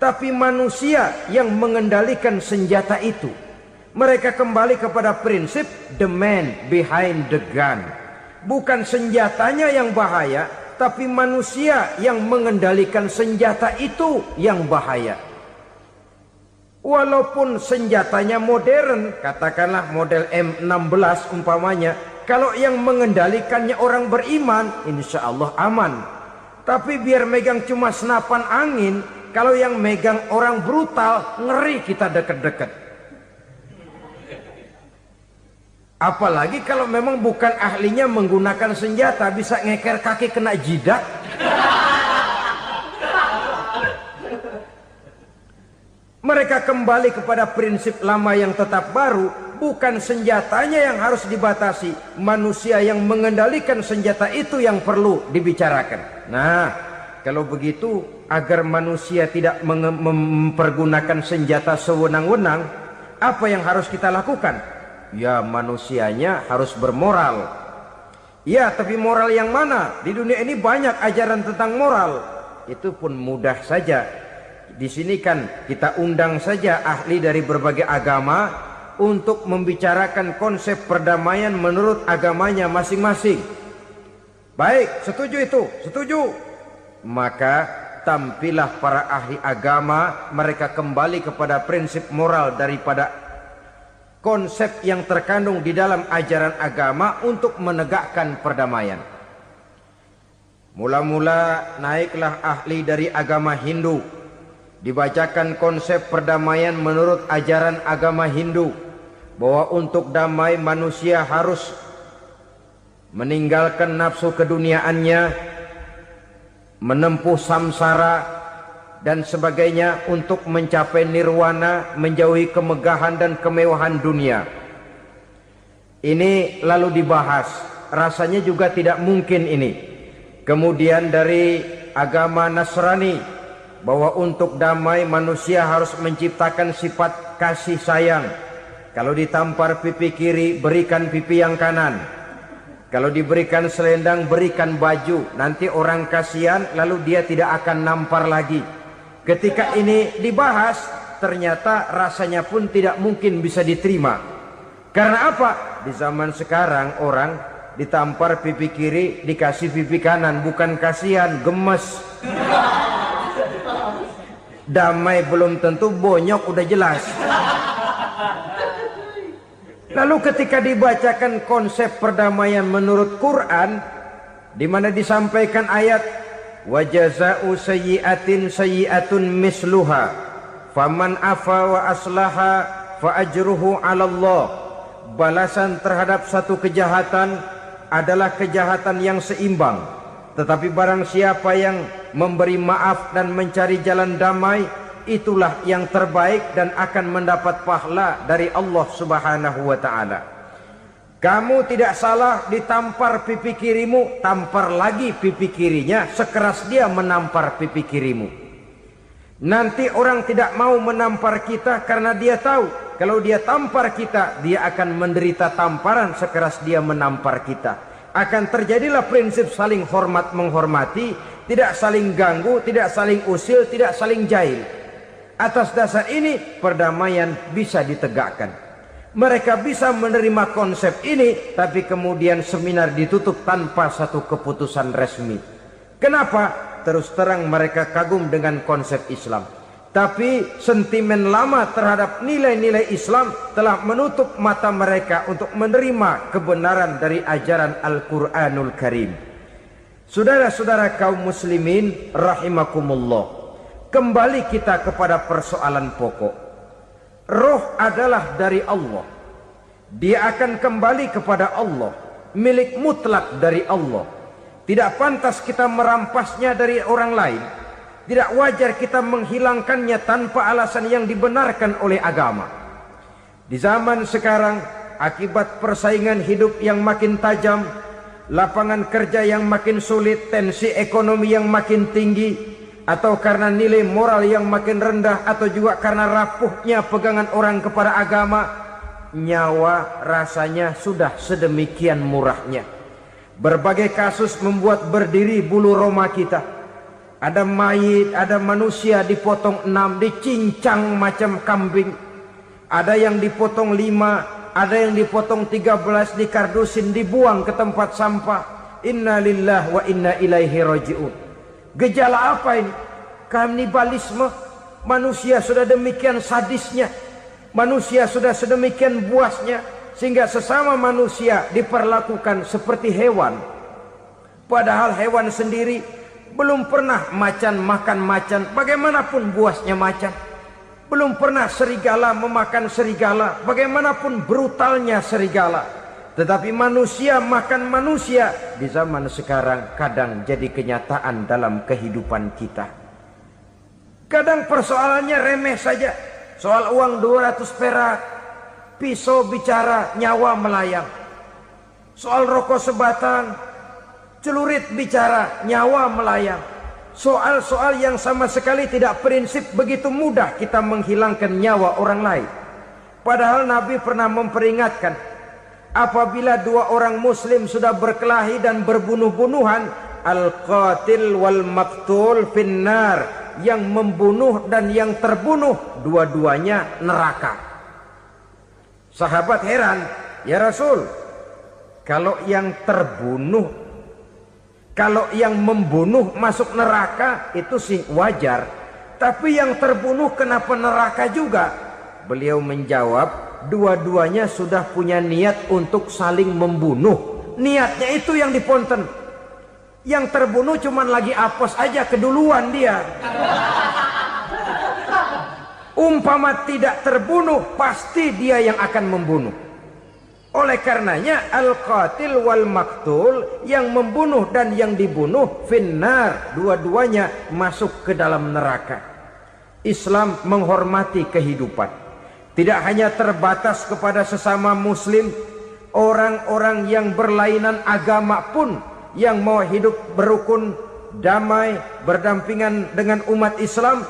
tapi manusia yang mengendalikan senjata itu. Mereka kembali kepada prinsip the man behind the gun. Bukan senjatanya yang bahaya, tapi manusia yang mengendalikan senjata itu yang bahaya. Walaupun senjatanya modern, katakanlah model M16 umpamanya, kalau yang mengendalikannya orang beriman, insya Allah aman. Tapi biar megang cuma senapan angin, kalau yang megang orang brutal, ngeri kita deket-deket. Apalagi kalau memang bukan ahlinya menggunakan senjata, bisa ngeker kaki kena jidat. Mereka kembali kepada prinsip lama yang tetap baru, bukan senjatanya yang harus dibatasi, manusia yang mengendalikan senjata itu yang perlu dibicarakan. Nah, kalau begitu agar manusia tidak mempergunakan senjata sewenang-wenang, apa yang harus kita lakukan? Ya, manusianya harus bermoral. Ya, tapi moral yang mana? Di dunia ini banyak ajaran tentang moral. Itu pun mudah saja. Di sini kan kita undang saja ahli dari berbagai agama, untuk membicarakan konsep perdamaian menurut agamanya masing-masing. Baik, setuju itu, setuju. Maka tampillah para ahli agama, mereka kembali kepada prinsip moral daripada konsep yang terkandung di dalam ajaran agama untuk menegakkan perdamaian. Mula-mula naiklah ahli dari agama Hindu, dibacakan konsep perdamaian menurut ajaran agama Hindu, bahwa untuk damai manusia harus meninggalkan nafsu keduniaannya, menempuh samsara dan sebagainya untuk mencapai nirwana, menjauhi kemegahan dan kemewahan dunia. Ini lalu dibahas, rasanya juga tidak mungkin ini. Kemudian dari agama Nasrani, bahwa untuk damai manusia harus menciptakan sifat kasih sayang. Kalau ditampar pipi kiri, berikan pipi yang kanan. Kalau diberikan selendang, berikan baju. Nanti orang kasihan, lalu dia tidak akan nampar lagi. Ketika ini dibahas, ternyata rasanya pun tidak mungkin bisa diterima. Karena apa? Di zaman sekarang orang ditampar pipi kiri, dikasih pipi kanan, bukan kasihan, gemes. Damai belum tentu, bonyok udah jelas. Lalu ketika dibacakan konsep perdamaian menurut Quran, di mana disampaikan ayat wa jazaa'u sayyi'atin sayyi'atun misluha faman afa wa aslaha fa ajruhu 'ala Allah. Balasan terhadap satu kejahatan adalah kejahatan yang seimbang, tetapi barang siapa yang memberi maaf dan mencari jalan damai, itulah yang terbaik dan akan mendapat pahala dari Allah Subhanahu wa ta'ala. Kamu tidak salah ditampar pipi kirimu, tampar lagi pipi kirinya sekeras dia menampar pipi kirimu. Nanti orang tidak mau menampar kita karena dia tahu kalau dia tampar kita, dia akan menderita tamparan sekeras dia menampar kita. Akan terjadilah prinsip saling hormat menghormati, tidak saling ganggu, tidak saling usil, tidak saling jahil. Atas dasar ini perdamaian bisa ditegakkan. Mereka bisa menerima konsep ini, tapi kemudian seminar ditutup tanpa satu keputusan resmi. Kenapa? Terus terang mereka kagum dengan konsep Islam, tapi sentimen lama terhadap nilai-nilai Islam telah menutup mata mereka untuk menerima kebenaran dari ajaran Al-Quranul Karim. Saudara-saudara kaum muslimin rahimakumullah, kembali kita kepada persoalan pokok. Roh adalah dari Allah. Dia akan kembali kepada Allah, milik mutlak dari Allah. Tidak pantas kita merampasnya dari orang lain. Tidak wajar kita menghilangkannya tanpa alasan yang dibenarkan oleh agama. Di zaman sekarang, akibat persaingan hidup yang makin tajam, lapangan kerja yang makin sulit, tensi ekonomi yang makin tinggi, atau karena nilai moral yang makin rendah, atau juga karena rapuhnya pegangan orang kepada agama, nyawa rasanya sudah sedemikian murahnya. Berbagai kasus membuat berdiri bulu roma kita. Ada mayit, ada manusia dipotong 6, dicincang macam kambing. Ada yang dipotong 5, ada yang dipotong 13, dikardusin, dibuang ke tempat sampah. Inna lillahi wa inna ilaihi raji'un. Gejala apa ini? Kanibalisme. Manusia sudah demikian sadisnya, manusia sudah sedemikian buasnya, sehingga sesama manusia diperlakukan seperti hewan. Padahal hewan sendiri belum pernah macan makan macan, bagaimanapun buasnya macan. Belum pernah serigala memakan serigala, bagaimanapun brutalnya serigala. Tetapi manusia makan manusia di zaman sekarang kadang jadi kenyataan dalam kehidupan kita. Kadang persoalannya remeh saja. Soal uang 200 perak, pisau bicara, nyawa melayang. Soal rokok sebatang, celurit bicara, nyawa melayang. Soal-soal yang sama sekali tidak prinsip, begitu mudah kita menghilangkan nyawa orang lain. Padahal Nabi pernah memperingatkan, apabila dua orang muslim sudah berkelahi dan berbunuh-bunuhan, al-qatil wal maqtul finnar, yang membunuh dan yang terbunuh dua-duanya neraka. Sahabat heran, ya Rasul, kalau yang terbunuh, kalau yang membunuh masuk neraka itu sih wajar, tapi yang terbunuh kenapa neraka juga? Beliau menjawab, dua-duanya sudah punya niat untuk saling membunuh. Niatnya itu yang diponten. Yang terbunuh cuman lagi apes aja, keduluan dia. Umpama tidak terbunuh, pasti dia yang akan membunuh. Oleh karenanya al-qatil wal maktul, yang membunuh dan yang dibunuh finnar, dua-duanya masuk ke dalam neraka. Islam menghormati kehidupan, tidak hanya terbatas kepada sesama muslim, orang-orang yang berlainan agama pun yang mau hidup berukun, damai, berdampingan dengan umat Islam,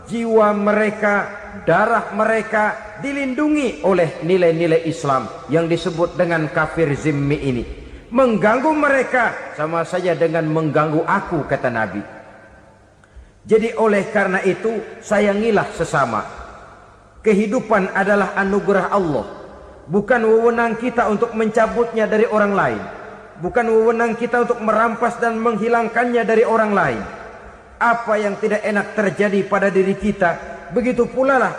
jiwa mereka, darah mereka dilindungi oleh nilai-nilai Islam yang disebut dengan kafir zimmi ini. Mengganggu mereka sama saja dengan mengganggu aku, kata Nabi. Jadi oleh karena itu, sayangilah sesama. Kehidupan adalah anugerah Allah, bukan wewenang kita untuk mencabutnya dari orang lain, bukan wewenang kita untuk merampas dan menghilangkannya dari orang lain. Apa yang tidak enak terjadi pada diri kita, begitu pula lah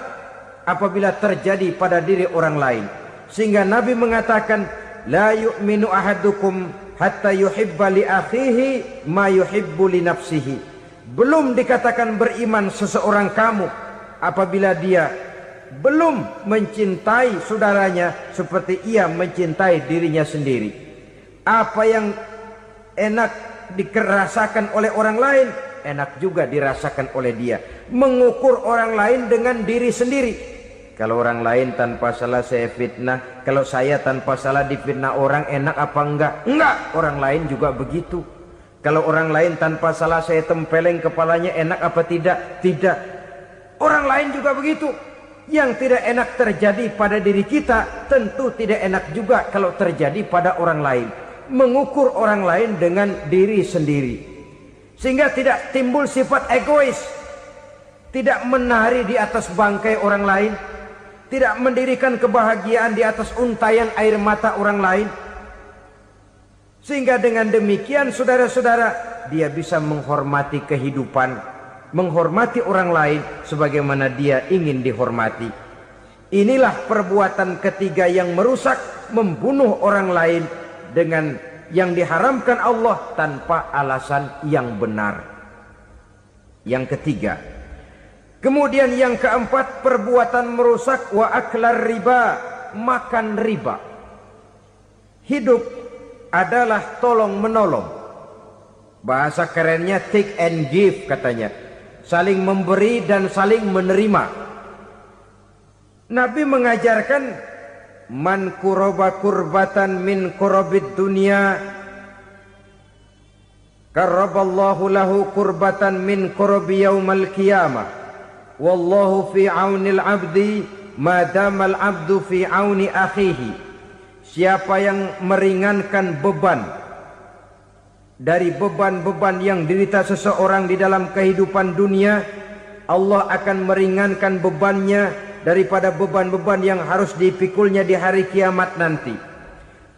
apabila terjadi pada diri orang lain. Sehingga Nabi mengatakan, la yu'minu ahadukum hatta yuhibba li akhihi ma yuhibbu li nafsihi. Belum dikatakan beriman seseorang kamu apabila dia belum mencintai saudaranya seperti ia mencintai dirinya sendiri. Apa yang enak dirasakan oleh orang lain, enak juga dirasakan oleh dia. Mengukur orang lain dengan diri sendiri. Kalau orang lain tanpa salah saya fitnah, kalau saya tanpa salah difitnah orang, enak apa enggak? Enggak, orang lain juga begitu. Kalau orang lain tanpa salah saya tempeleng kepalanya, enak apa tidak? Tidak. Orang lain juga begitu. Yang tidak enak terjadi pada diri kita, tentu tidak enak juga kalau terjadi pada orang lain. Mengukur orang lain dengan diri sendiri, sehingga tidak timbul sifat egois, tidak menari di atas bangkai orang lain, tidak mendirikan kebahagiaan di atas untayan air mata orang lain. Sehingga dengan demikian saudara-saudara, dia bisa menghormati kehidupan, menghormati orang lain sebagaimana dia ingin dihormati. Inilah perbuatan ketiga yang merusak, membunuh orang lain dengan yang diharamkan Allah tanpa alasan yang benar. Yang ketiga. Kemudian yang keempat, perbuatan merusak wa aklar riba, makan riba. Hidup adalah tolong menolong. Bahasa kerennya take and give katanya. Saling memberi dan saling menerima. Nabi mengajarkan, man kuraba kurbatan min kurabid dunya karaballahu lahu kurbatan min kurabi yaumal qiyamah. Wallahu fi aunil abdi madamal abdu fi auni akhihi. Siapa yang meringankan beban dari beban-beban yang dirita seseorang di dalam kehidupan dunia, Allah akan meringankan bebannya daripada beban-beban yang harus dipikulnya di hari kiamat nanti.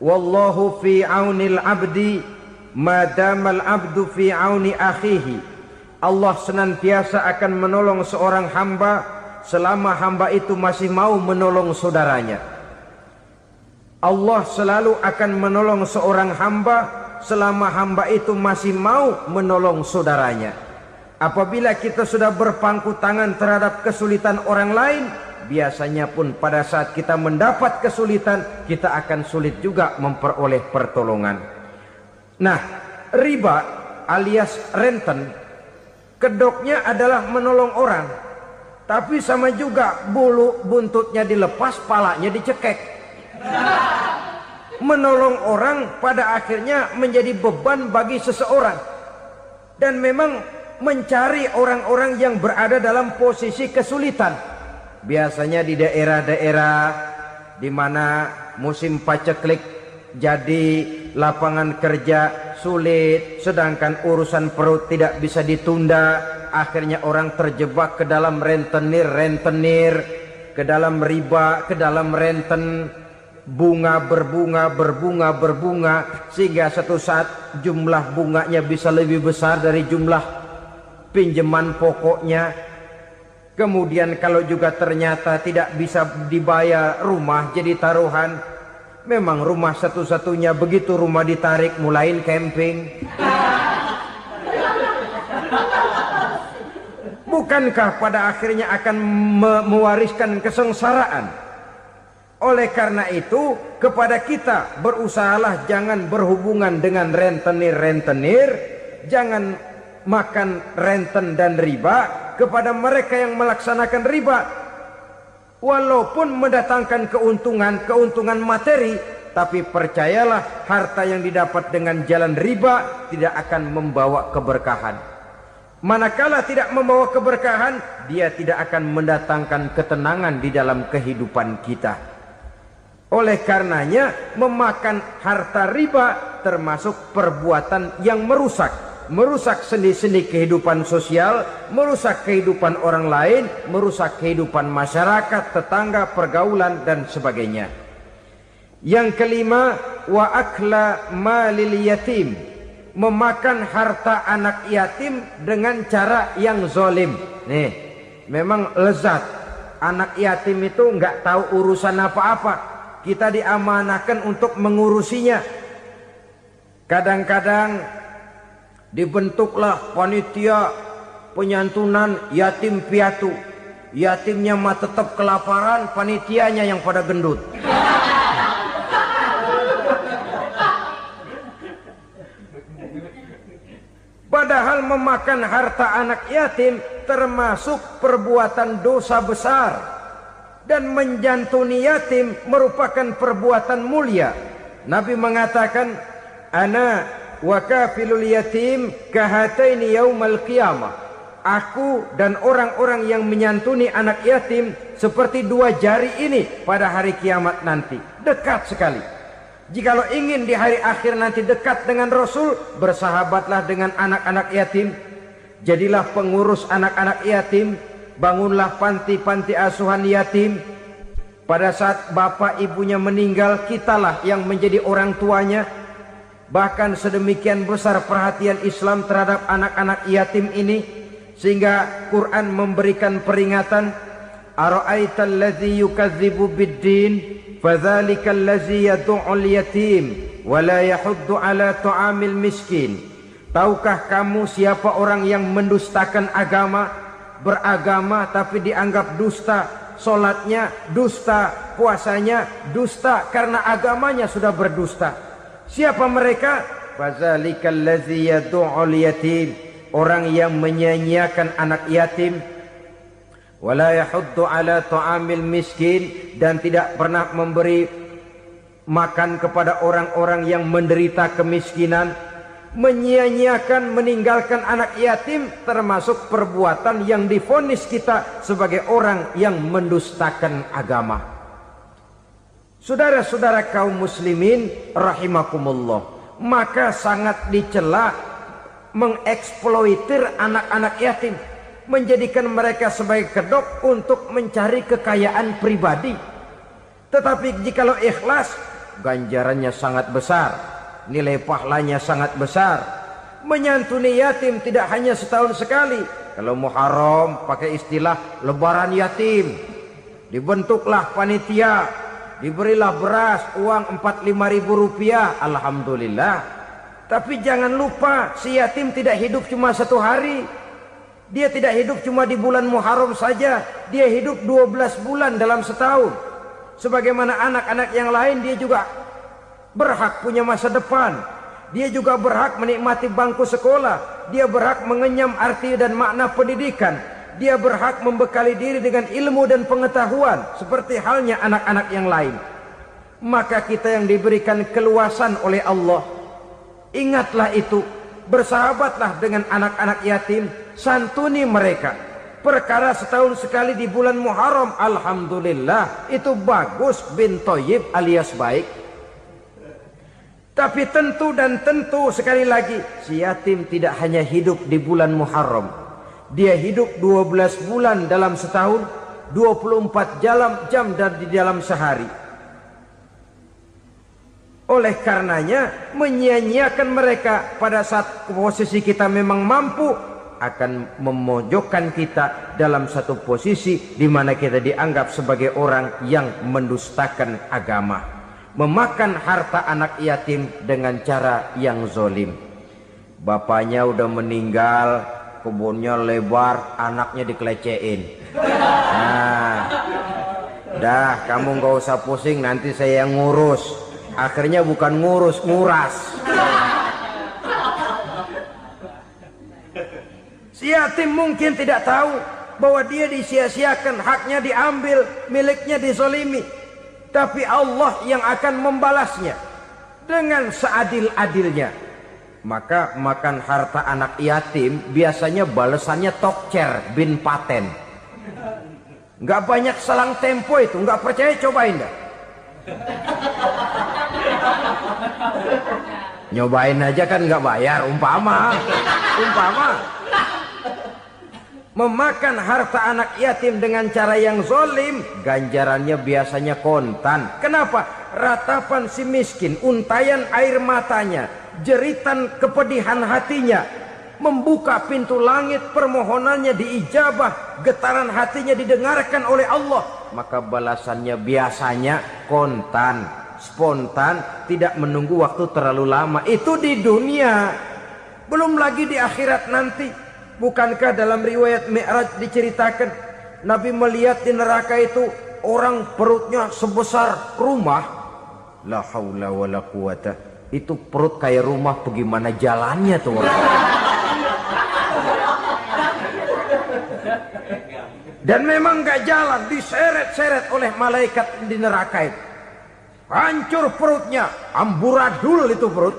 Wallahu fi aunil abdi madamal abdu fi auni akhihi. Allah senantiasa akan menolong seorang hamba selama hamba itu masih mau menolong saudaranya. Allah selalu akan menolong seorang hamba selama hamba itu masih mau menolong saudaranya. Apabila kita sudah berpangku tangan terhadap kesulitan orang lain, biasanya pun pada saat kita mendapat kesulitan, kita akan sulit juga memperoleh pertolongan. Nah, riba alias renten, kedoknya adalah menolong orang, tapi sama juga bulu buntutnya dilepas, palanya dicekek. Menolong orang pada akhirnya menjadi beban bagi seseorang. Dan memang mencari orang-orang yang berada dalam posisi kesulitan, biasanya di daerah-daerah di mana musim paceklik, jadi lapangan kerja sulit, sedangkan urusan perut tidak bisa ditunda. Akhirnya orang terjebak ke dalam rentenir. ke dalam riba, ke dalam renten, bunga berbunga sehingga satu saat jumlah bunganya bisa lebih besar dari jumlah pinjaman pokoknya. Kemudian kalau juga ternyata tidak bisa dibayar, rumah jadi taruhan. Memang rumah satu-satunya, begitu rumah ditarik mulain camping. Bukankah pada akhirnya akan mewariskan kesengsaraan? Oleh karena itu, kepada kita berusahalah jangan berhubungan dengan rentenir, jangan makan renten dan riba. Kepada mereka yang melaksanakan riba, walaupun mendatangkan keuntungan materi, tapi percayalah harta yang didapat dengan jalan riba tidak akan membawa keberkahan. Manakala tidak membawa keberkahan, dia tidak akan mendatangkan ketenangan di dalam kehidupan kita. Oleh karenanya, memakan harta riba termasuk perbuatan yang merusak sendi-sendi kehidupan sosial, merusak kehidupan orang lain, merusak kehidupan masyarakat, tetangga, pergaulan dan sebagainya. Yang kelima, wa akla malil yatim, memakan harta anak yatim dengan cara yang zolim. Nih, memang lezat. Anak yatim itu nggak tahu urusan apa-apa. Kita diamanahkan untuk mengurusinya. Kadang-kadang dibentuklah panitia penyantunan yatim piatu. Yatimnya mah tetap kelaparan, panitianya yang pada gendut. Padahal memakan harta anak yatim termasuk perbuatan dosa besar. Dan menjantuni yatim merupakan perbuatan mulia. Nabi mengatakan, ana wa kafilul yatim kahataini yaumal qiyamah. Aku dan orang-orang yang menyantuni anak yatim seperti dua jari ini pada hari kiamat nanti. Dekat sekali. Jikalau ingin di hari akhir nanti dekat dengan Rasul, bersahabatlah dengan anak-anak yatim. Jadilah pengurus anak-anak yatim. Bangunlah panti-panti asuhan yatim. Pada saat bapak ibunya meninggal, kitalah yang menjadi orang tuanya. Bahkan sedemikian besar perhatian Islam terhadap anak-anak yatim ini, sehingga Quran memberikan peringatan, ara'aital ladzi yukadzibu bid-din fadzalikal ladzi yad'ul yatim wa la yahuddu ala ta'amil miskin. Tahukah kamu siapa orang yang mendustakan agama, beragama tapi dianggap dusta, salatnya dusta, puasanya dusta karena agamanya sudah berdusta. Siapa mereka? Fadzalikal ladzi yad'ul yatim, orang yang menyia-nyiakan anak yatim. Wala yahuddu ala ta'amil miskin, dan tidak pernah memberi makan kepada orang-orang yang menderita kemiskinan. Menyia-nyiakan, meninggalkan anak yatim termasuk perbuatan yang divonis kita sebagai orang yang mendustakan agama. Saudara-saudara kaum muslimin rahimakumullah, maka sangat dicela mengeksploitir anak-anak yatim, menjadikan mereka sebagai kedok untuk mencari kekayaan pribadi. Tetapi jikalau ikhlas, ganjarannya sangat besar, nilai pahalanya sangat besar. Menyantuni yatim tidak hanya setahun sekali. Kalau Muharram pakai istilah lebaran yatim, dibentuklah panitia, diberilah beras, uang 45.000 rupiah, alhamdulillah. Tapi jangan lupa, si yatim tidak hidup cuma satu hari. Dia tidak hidup cuma di bulan Muharram saja. Dia hidup 12 bulan dalam setahun. Sebagaimana anak-anak yang lain, dia juga berhak punya masa depan. Dia juga berhak menikmati bangku sekolah. Dia berhak mengenyam arti dan makna pendidikan. Dia berhak membekali diri dengan ilmu dan pengetahuan, seperti halnya anak-anak yang lain. Maka kita yang diberikan keluasan oleh Allah, ingatlah itu. Bersahabatlah dengan anak-anak yatim, santuni mereka. Perkara setahun sekali di bulan Muharram, alhamdulillah, itu bagus bin Thayyib alias baik. Tapi tentu dan tentu sekali lagi, si yatim tidak hanya hidup di bulan Muharram. Dia hidup 12 bulan dalam setahun. 24 jam di dalam sehari. Oleh karenanya menyia-nyiakan mereka pada saat posisi kita memang mampu akan memojokkan kita dalam satu posisi di mana kita dianggap sebagai orang yang mendustakan agama, memakan harta anak yatim dengan cara yang zolim. Bapaknya udah meninggal, kebunnya lebar, anaknya dikelecehin. Nah, dah kamu gak usah pusing, nanti saya yang ngurus. Akhirnya bukan ngurus, nguras. Si yatim mungkin tidak tahu bahwa dia disia-siakan, haknya diambil, miliknya dizolimi. Tapi Allah yang akan membalasnya dengan seadil-adilnya. Maka makan harta anak yatim biasanya balasannya tokcer bin paten. Nggak banyak selang tempo itu, nggak percaya cobain dah. Nyobain aja kan nggak bayar, umpama memakan harta anak yatim dengan cara yang zolim, ganjarannya biasanya kontan. Kenapa? Ratapan si miskin, untayan air matanya, jeritan kepedihan hatinya, membuka pintu langit, permohonannya diijabah, getaran hatinya didengarkan oleh Allah, maka balasannya biasanya kontan, spontan, tidak menunggu waktu terlalu lama. Itu di dunia, belum lagi di akhirat nanti. Bukankah dalam riwayat Mi'raj diceritakan Nabi melihat di neraka itu orang perutnya sebesar rumah. La haula wala quwata. Itu perut kayak rumah, bagaimana jalannya tuh orang? Dan memang gak jalan, diseret-seret oleh malaikat di neraka itu. Hancur perutnya, amburadul itu perut.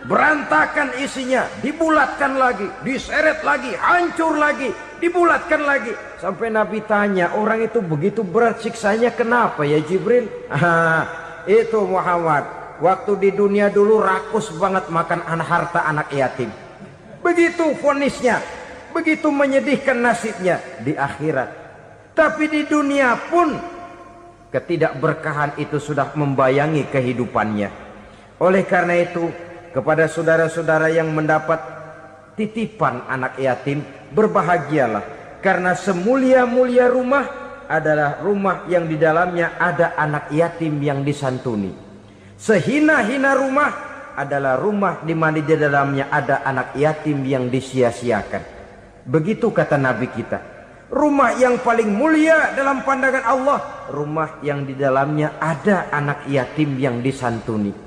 Berantakan isinya, dibulatkan lagi, diseret lagi, hancur lagi, dibulatkan lagi. Sampai Nabi tanya, orang itu begitu berat siksanya kenapa ya Jibril? Itu Muhammad, waktu di dunia dulu rakus banget makan harta anak yatim. Begitu vonisnya, begitu menyedihkan nasibnya di akhirat. Tapi di dunia pun ketidakberkahan itu sudah membayangi kehidupannya. Oleh karena itu, kepada saudara-saudara yang mendapat titipan anak yatim, berbahagialah, karena semulia-mulia rumah adalah rumah yang di dalamnya ada anak yatim yang disantuni. Sehina-hina rumah adalah rumah di mana di dalamnya ada anak yatim yang disia-siakan. Begitu kata Nabi kita. Rumah yang paling mulia dalam pandangan Allah, rumah yang di dalamnya ada anak yatim yang disantuni.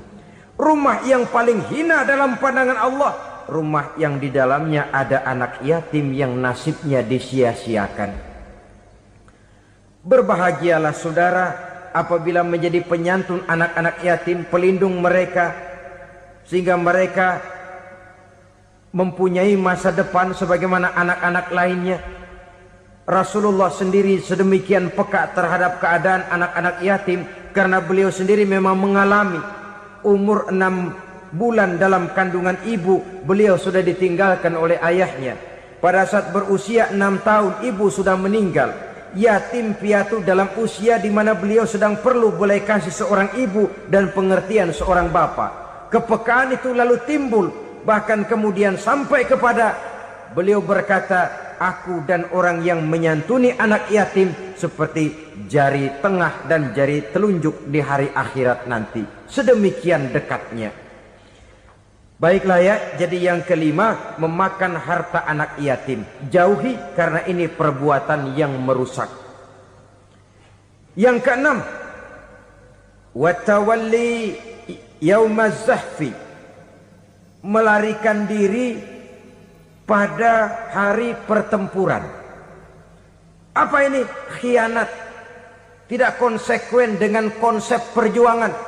Rumah yang paling hina dalam pandangan Allah, rumah yang di dalamnya ada anak yatim yang nasibnya disia-siakan. Berbahagialah saudara apabila menjadi penyantun anak-anak yatim, pelindung mereka, sehingga mereka mempunyai masa depan sebagaimana anak-anak lainnya. Rasulullah sendiri sedemikian peka terhadap keadaan anak-anak yatim karena beliau sendiri memang mengalami. Umur 6 bulan dalam kandungan ibu, beliau sudah ditinggalkan oleh ayahnya. Pada saat berusia 6 tahun, ibu sudah meninggal. Yatim piatu dalam usia di mana beliau sedang perlu belas kasih seorang ibu dan pengertian seorang bapa. Kepekaan itu lalu timbul, bahkan kemudian sampai kepada beliau berkata, aku dan orang yang menyantuni anak yatim seperti jari tengah dan jari telunjuk di hari akhirat nanti. Sedemikian dekatnya. Baiklah ya, jadi yang kelima, memakan harta anak yatim. Jauhi karena ini perbuatan yang merusak. Yang keenam, watawalli yaumaz zahfi. Melarikan diri pada hari pertempuran. Apa ini? Khianat. Tidak konsekuen dengan konsep perjuangan.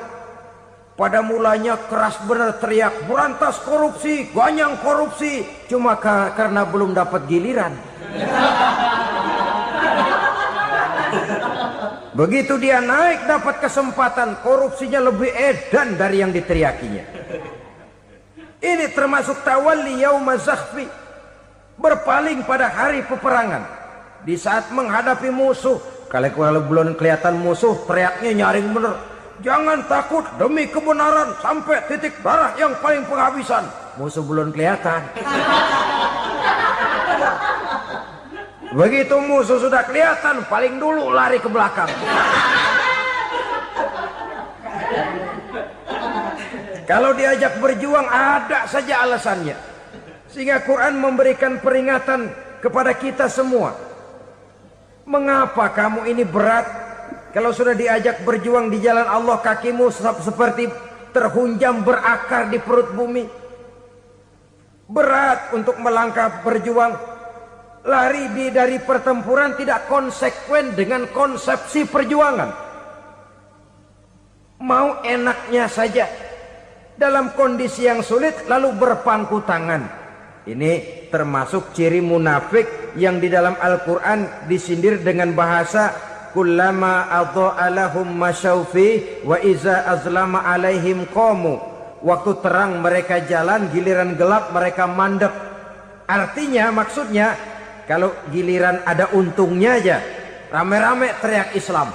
Pada mulanya keras benar teriak, berantas korupsi, ganyang korupsi. Cuma karena belum dapat giliran. Begitu dia naik dapat kesempatan, korupsinya lebih edan dari yang diteriakinya. Ini termasuk tawalli yaumaz zahfi. berpaling pada hari peperangan. Di saat menghadapi musuh, kalau belum kelihatan musuh, teriaknya nyaring bener, jangan takut demi kebenaran sampai titik darah yang paling penghabisan. Musuh belum kelihatan. Begitu musuh sudah kelihatan, paling dulu lari ke belakang. Kalau diajak berjuang ada saja alasannya. Sehingga Quran memberikan peringatan kepada kita semua. Mengapa kamu ini berat? Kalau sudah diajak berjuang di jalan Allah, kakimu seperti terhunjam berakar di perut bumi. Berat untuk melangkah berjuang. Lari dari pertempuran tidak konsekuen dengan konsepsi perjuangan. Mau enaknya saja dalam kondisi yang sulit lalu berpangku tangan. Ini termasuk ciri munafik yang di dalam Al-Quran disindir dengan bahasa kullama adha'a lahum masyaufi wa iza azlama alaihim qamu. Waktu terang mereka jalan, giliran gelap mereka mandek. Artinya, maksudnya, kalau giliran ada untungnya aja, rame-rame teriak Islam.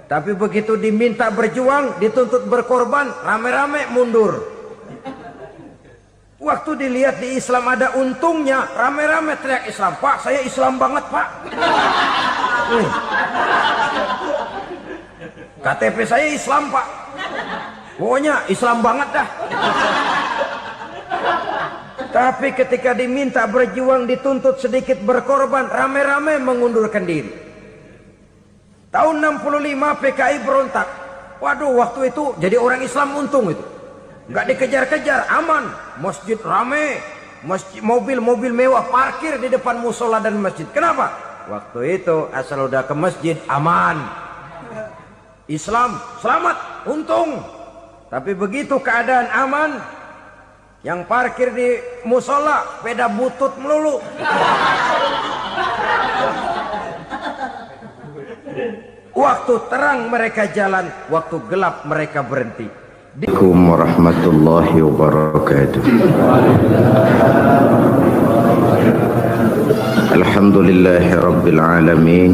Tapi begitu diminta berjuang, dituntut berkorban, rame-rame mundur. Waktu dilihat di Islam ada untungnya, rame-rame teriak Islam. Pak, saya Islam banget, Pak. KTP saya Islam, Pak. Pokoknya Islam banget dah. Tapi ketika diminta berjuang, dituntut sedikit berkorban, rame-rame mengundurkan diri. Tahun 65 PKI berontak. Waduh, waktu itu jadi orang Islam untung itu. Nggak dikejar-kejar, aman. Masjid rame, mobil-mobil mewah parkir di depan musola dan masjid. Kenapa? Waktu itu asal udah ke masjid aman. Islam selamat, untung. Tapi begitu keadaan aman, yang parkir di musola sepeda butut melulu. Waktu terang mereka jalan, waktu gelap mereka berhenti. Assalamualaikum warahmatullahi wabarakatuh. Alhamdulillahi rabbil alamin.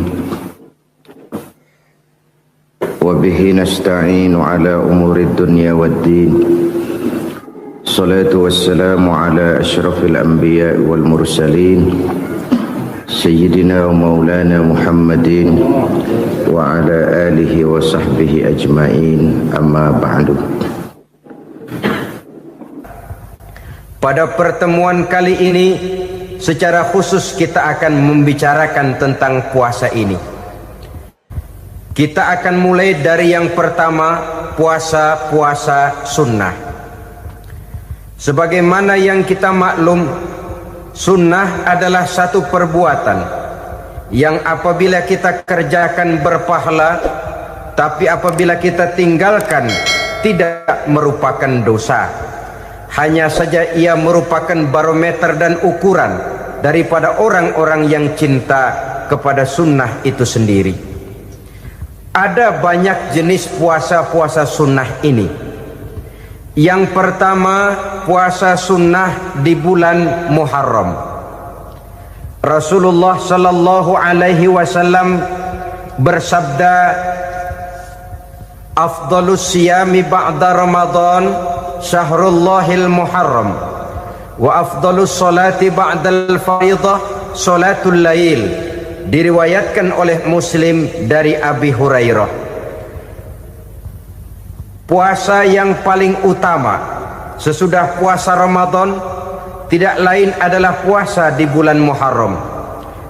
Wa bihi nasta'inu ala umurid dunya waddin. Salatu wassalamu ala ashrafil anbiya wal mursalin Sayyidina wa maulana Muhammadin wa ala alihi wa sahbihi ajma'in, amma ba'du. Pada pertemuan kali ini secara khusus kita akan membicarakan tentang puasa ini. Kita akan mulai dari yang pertama, puasa sunnah. Sebagaimana yang kita maklum, sunnah adalah satu perbuatan yang apabila kita kerjakan berpahala, tapi apabila kita tinggalkan tidak merupakan dosa. Hanya saja ia merupakan barometer dan ukuran daripada orang-orang yang cinta kepada sunnah itu sendiri. Ada banyak jenis puasa-puasa sunnah ini. Yang pertama, puasa sunnah di bulan Muharram. Rasulullah sallallahu alaihi wasallam bersabda, afdalus siyami ba'da Ramadan syahrullahil Muharram wa afdalus salati ba'dal fariḍah salatul lail. Diriwayatkan oleh Muslim dari Abi Hurairah. Puasa yang paling utama sesudah puasa Ramadan tidak lain adalah puasa di bulan Muharram.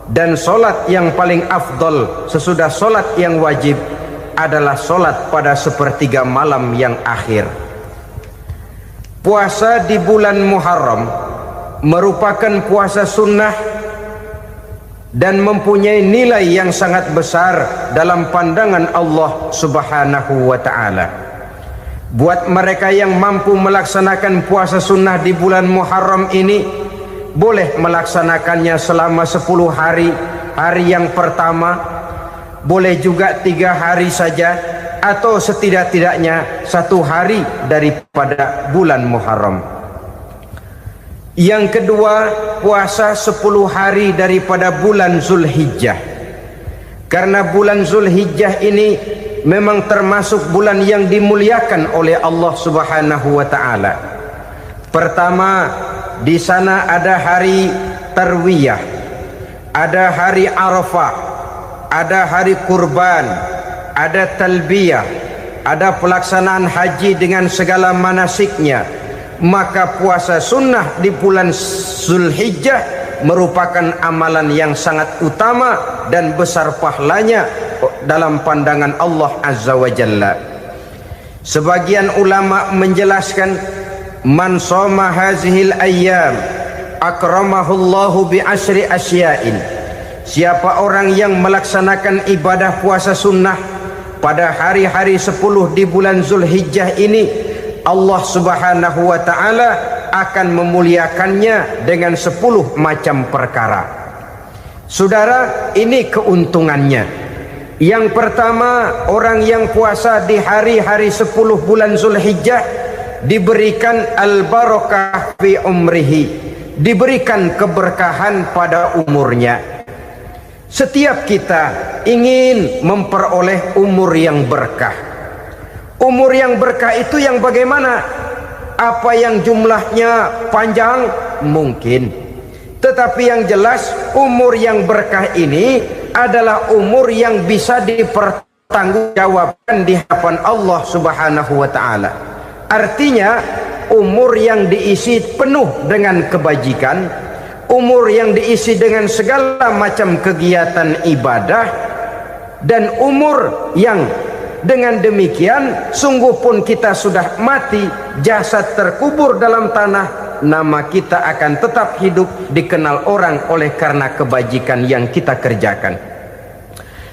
Dan solat yang paling afdol sesudah solat yang wajib adalah solat pada sepertiga malam yang akhir. Puasa di bulan Muharram merupakan puasa sunnah dan mempunyai nilai yang sangat besar dalam pandangan Allah Subhanahu wa ta'ala. Buat mereka yang mampu melaksanakan puasa sunnah di bulan Muharram ini, boleh melaksanakannya selama 10 hari. Hari yang pertama boleh juga 3 hari saja, atau setidak-tidaknya 1 hari daripada bulan Muharram. Yang kedua, puasa 10 hari daripada bulan Zulhijjah. Karena bulan Zulhijjah ini memang termasuk bulan yang dimuliakan oleh Allah Subhanahu wa taala. Pertama, di sana ada hari Tarwiyah, ada hari Arafah, ada hari kurban, ada talbiyah, ada pelaksanaan haji dengan segala manasiknya. Maka puasa sunnah di bulan Zulhijjah merupakan amalan yang sangat utama dan besar pahalanya dalam pandangan Allah Azza wa Jalla. Sebagian ulama menjelaskan, man shoma hazihil ayyam akramahullahu bi asyri asya'in. Siapa orang yang melaksanakan ibadah puasa sunnah pada hari-hari 10 di bulan Zulhijjah ini, Allah Subhanahu wa taala akan memuliakannya dengan 10 macam perkara. Saudara, ini keuntungannya. Yang pertama, orang yang puasa di hari-hari 10 bulan Zulhijjah diberikan al-barakah fi umrihi, diberikan keberkahan pada umurnya. Setiap kita ingin memperoleh umur yang berkah. Umur yang berkah itu yang bagaimana? Apa yang jumlahnya panjang? Mungkin. Tetapi yang jelas umur yang berkah ini adalah umur yang bisa dipertanggungjawabkan di hadapan Allah Subhanahu wa taala. Artinya umur yang diisi penuh dengan kebajikan, umur yang diisi dengan segala macam kegiatan ibadah, dan umur yang dengan demikian sungguh pun kita sudah mati, jasad terkubur dalam tanah, nama kita akan tetap hidup, dikenal orang oleh karena kebajikan yang kita kerjakan.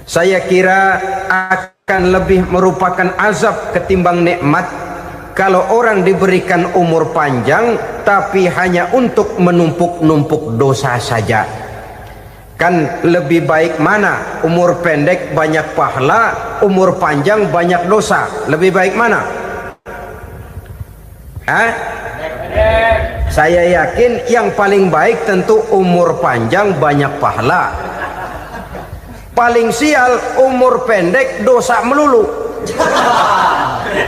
Saya kira akan lebih merupakan azab ketimbang nikmat kalau orang diberikan umur panjang tapi hanya untuk menumpuk-numpuk dosa saja. Kan lebih baik mana? Umur pendek banyak pahala, umur panjang banyak dosa. Lebih baik mana? Saya yakin yang paling baik tentu umur panjang banyak pahala. Paling sial umur pendek dosa melulu.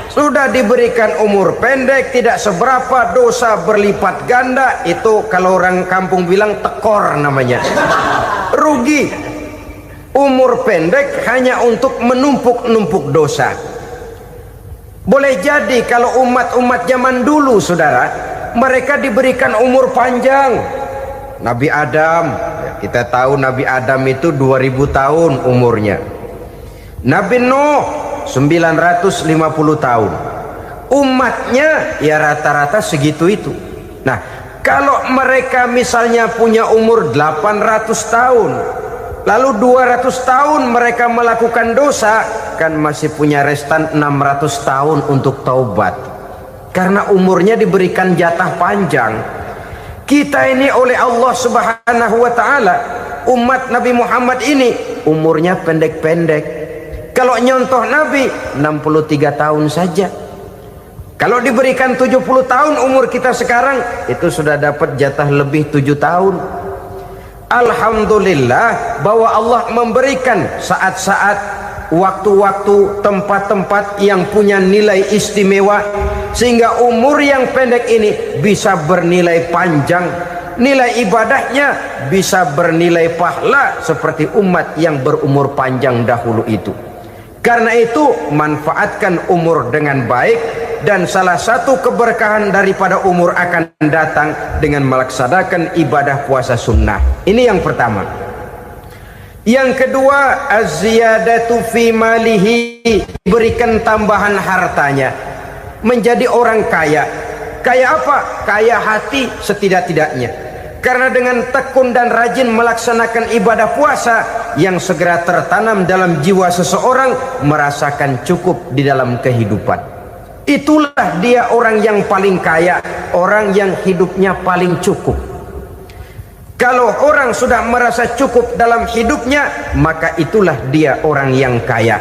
Sudah diberikan umur pendek tidak seberapa, dosa berlipat ganda. Itu kalau orang kampung bilang tekor namanya. Rugi. Umur pendek hanya untuk menumpuk-numpuk dosa. Boleh jadi kalau umat-umat zaman dulu, saudara, mereka diberikan umur panjang. Nabi Adam, kita tahu Nabi Adam itu 2000 tahun umurnya. Nabi Nuh 950 tahun. Umatnya ya rata-rata segitu itu. Nah, kalau mereka misalnya punya umur 800 tahun, lalu 200 tahun mereka melakukan dosa, kan masih punya restan 600 tahun untuk taubat. Karena umurnya diberikan jatah panjang. Kita ini oleh Allah Subhanahu wa taala, umat Nabi Muhammad ini umurnya pendek-pendek. Kalau nyontoh Nabi 63 tahun saja. Kalau diberikan 70 tahun umur kita sekarang, itu sudah dapat jatah lebih 7 tahun. Alhamdulillah bahwa Allah memberikan saat-saat, waktu-waktu, tempat-tempat yang punya nilai istimewa, sehingga umur yang pendek ini bisa bernilai panjang, nilai ibadahnya bisa bernilai pahala seperti umat yang berumur panjang dahulu itu. Karena itu manfaatkan umur dengan baik, dan salah satu keberkahan daripada umur akan datang dengan melaksanakan ibadah puasa sunnah. Ini yang pertama. Yang kedua, az-ziyadatu fi malihi, berikan tambahan hartanya, menjadi orang kaya. Kaya apa? Kaya hati setidak-tidaknya. Karena dengan tekun dan rajin melaksanakan ibadah puasa, yang segera tertanam dalam jiwa seseorang merasakan cukup di dalam kehidupan. Itulah dia orang yang paling kaya, orang yang hidupnya paling cukup. Kalau orang sudah merasa cukup dalam hidupnya, maka itulah dia orang yang kaya.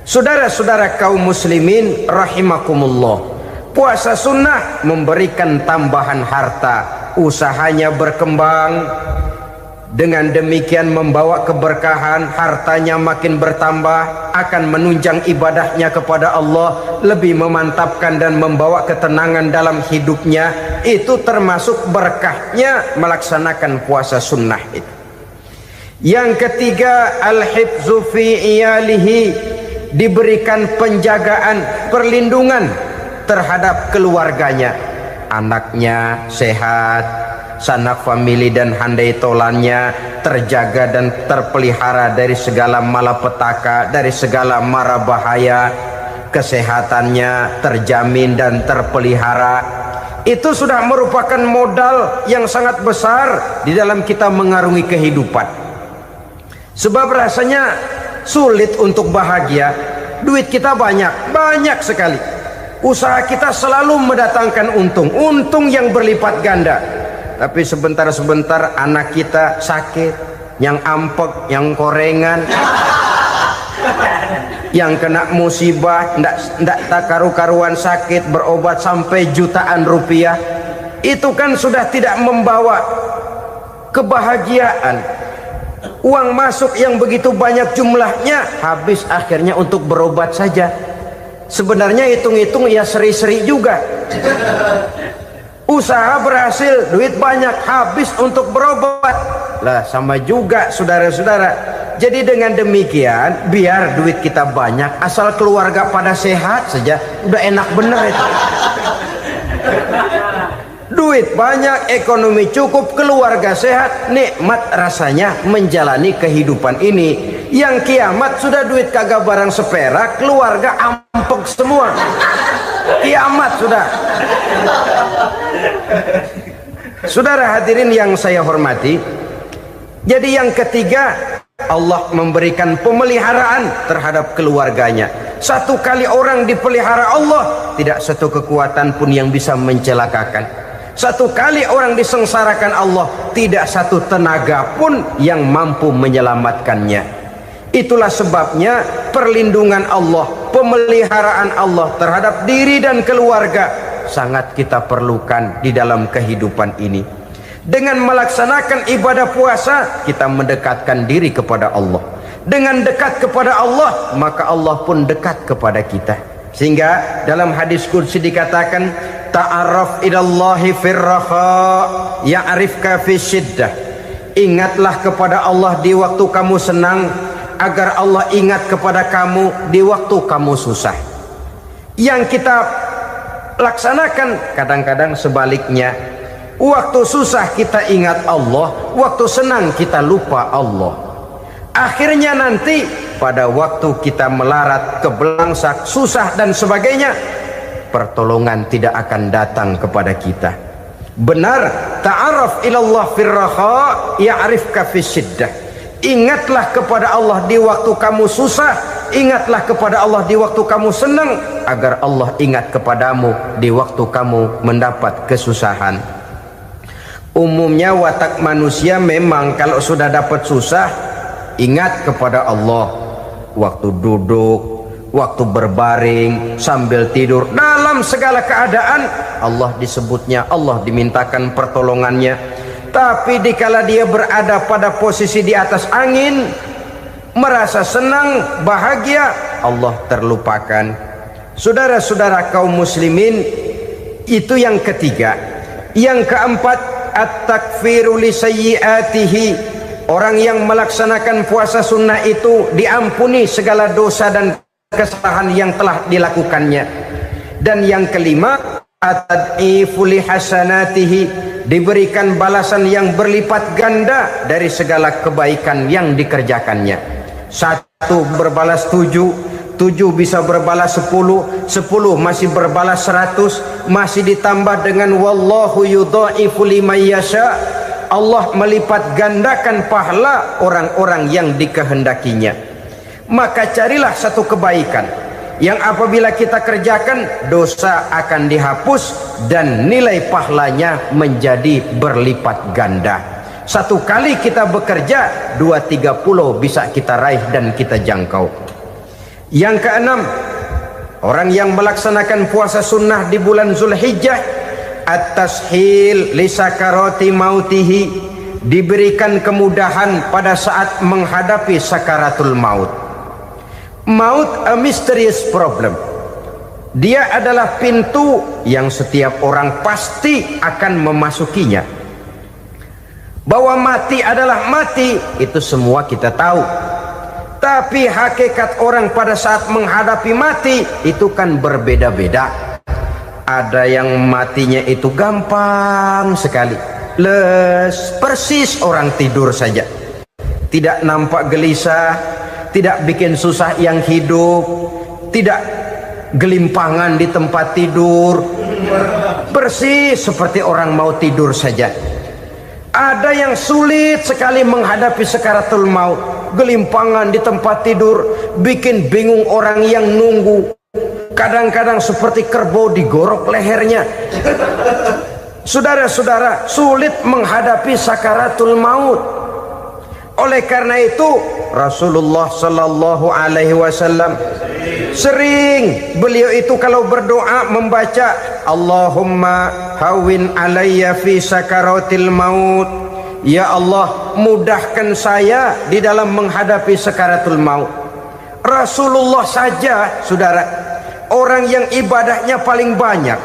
Saudara-saudara kaum muslimin rahimakumullah, puasa sunnah memberikan tambahan harta, usahanya berkembang, dengan demikian membawa keberkahan, hartanya makin bertambah, akan menunjang ibadahnya kepada Allah, lebih memantapkan dan membawa ketenangan dalam hidupnya. Itu termasuk berkahnya melaksanakan puasa sunnah itu. Yang ketiga, al-hifzu fi iyalihi, diberikan penjagaan, perlindungan terhadap keluarganya, anaknya sehat, sanak famili dan handai tolannya terjaga dan terpelihara dari segala malapetaka, dari segala mara bahaya, kesehatannya terjamin dan terpelihara. Itu sudah merupakan modal yang sangat besar di dalam kita mengarungi kehidupan. Sebab rasanya sulit untuk bahagia, duit kita banyak sekali, usaha kita selalu mendatangkan untung yang berlipat ganda, tapi sebentar-sebentar anak kita sakit, yang ampek, yang korengan, yang kena musibah, ndak tak karu-karuan sakit, berobat sampai jutaan rupiah. Itu kan sudah tidak membawa kebahagiaan. Uang masuk yang begitu banyak jumlahnya, habis akhirnya untuk berobat saja. Sebenarnya hitung-hitung ya seri-seri juga. Usaha berhasil, duit banyak, habis untuk berobat. Lah sama juga saudara-saudara. Jadi dengan demikian, biar duit kita banyak, asal keluarga pada sehat saja, udah enak bener itu. Duit banyak, ekonomi cukup, keluarga sehat, nikmat rasanya menjalani kehidupan ini. Yang kiamat sudah duit kagak barang seperak, keluarga ampek semua. Kiamat sudah. Saudara hadirin yang saya hormati, jadi yang ketiga, Allah memberikan pemeliharaan terhadap keluarganya. Satu kali orang dipelihara Allah, tidak satu kekuatan pun yang bisa mencelakakan. Satu kali orang disengsarakan Allah, tidak satu tenaga pun yang mampu menyelamatkannya. Itulah sebabnya perlindungan Allah, pemeliharaan Allah terhadap diri dan keluarga sangat kita perlukan di dalam kehidupan ini. Dengan melaksanakan ibadah puasa, kita mendekatkan diri kepada Allah. Dengan dekat kepada Allah, maka Allah pun dekat kepada kita. Sehingga dalam hadis qudsi dikatakan, ta'arraf ilallahi firraha ya'rifka fi syiddah. Ingatlah kepada Allah di waktu kamu senang, agar Allah ingat kepada kamu di waktu kamu susah. Yang kita laksanakan kadang-kadang sebaliknya. Waktu susah kita ingat Allah, waktu senang kita lupa Allah. Akhirnya nanti pada waktu kita melarat, kebelangsak, susah dan sebagainya, pertolongan tidak akan datang kepada kita. Benar, ta'arraf ilallah firraha ya'rifka fi syiddah. Ingatlah kepada Allah di waktu kamu susah, ingatlah kepada Allah di waktu kamu senang, agar Allah ingat kepadamu di waktu kamu mendapat kesusahan. Umumnya watak manusia memang kalau sudah dapat susah, ingat kepada Allah. Waktu duduk, waktu berbaring, sambil tidur, dalam segala keadaan Allah disebutnya, Allah dimintakan pertolongannya. Tapi dikala dia berada pada posisi di atas angin, merasa senang, bahagia, Allah terlupakan. Saudara-saudara kaum muslimin, itu yang ketiga. Yang keempat, at-takfiru li sayyiatihi. Orang yang melaksanakan puasa sunnah itu diampuni segala dosa dan kesalahan yang telah dilakukannya. Dan yang kelima, at-tad'ifu li hasanatihi, diberikan balasan yang berlipat ganda dari segala kebaikan yang dikerjakannya. Satu berbalas 7, 7 bisa berbalas 10, 10 masih berbalas 100, masih ditambah dengan wallahu yudha'ifu liman yasha. Allah melipat gandakan pahala orang-orang yang dikehendakinya. Maka carilah satu kebaikan yang apabila kita kerjakan, dosa akan dihapus dan nilai pahalanya menjadi berlipat ganda. Satu kali kita bekerja, 2-3 pulau bisa kita raih dan kita jangkau. Yang keenam, orang yang melaksanakan puasa sunnah di bulan Zulhijjah at-tashil li sakarati mautihi, diberikan kemudahan pada saat menghadapi sakaratul maut. Maut a mysterious problem. Dia adalah pintu yang setiap orang pasti akan memasukinya. Bahwa mati adalah mati, itu semua kita tahu. Tapi hakikat orang pada saat menghadapi mati itu kan berbeda-beda. Ada yang matinya itu gampang sekali, persis orang tidur saja, tidak nampak gelisah, tidak bikin susah yang hidup, tidak gelimpangan di tempat tidur, persis seperti orang mau tidur saja. Ada yang sulit sekali menghadapi sakaratul maut, gelimpangan di tempat tidur, bikin bingung orang yang nunggu, kadang-kadang seperti kerbau digorok lehernya. Saudara-saudara, sulit menghadapi sakaratul maut. Oleh karena itu Rasulullah sallallahu alaihi wasallam sering beliau itu kalau berdoa membaca Allahumma hawin alayya fi sakaratil maut. Ya Allah, mudahkan saya di dalam menghadapi sakaratul maut. Rasulullah saja, saudara, orang yang ibadahnya paling banyak,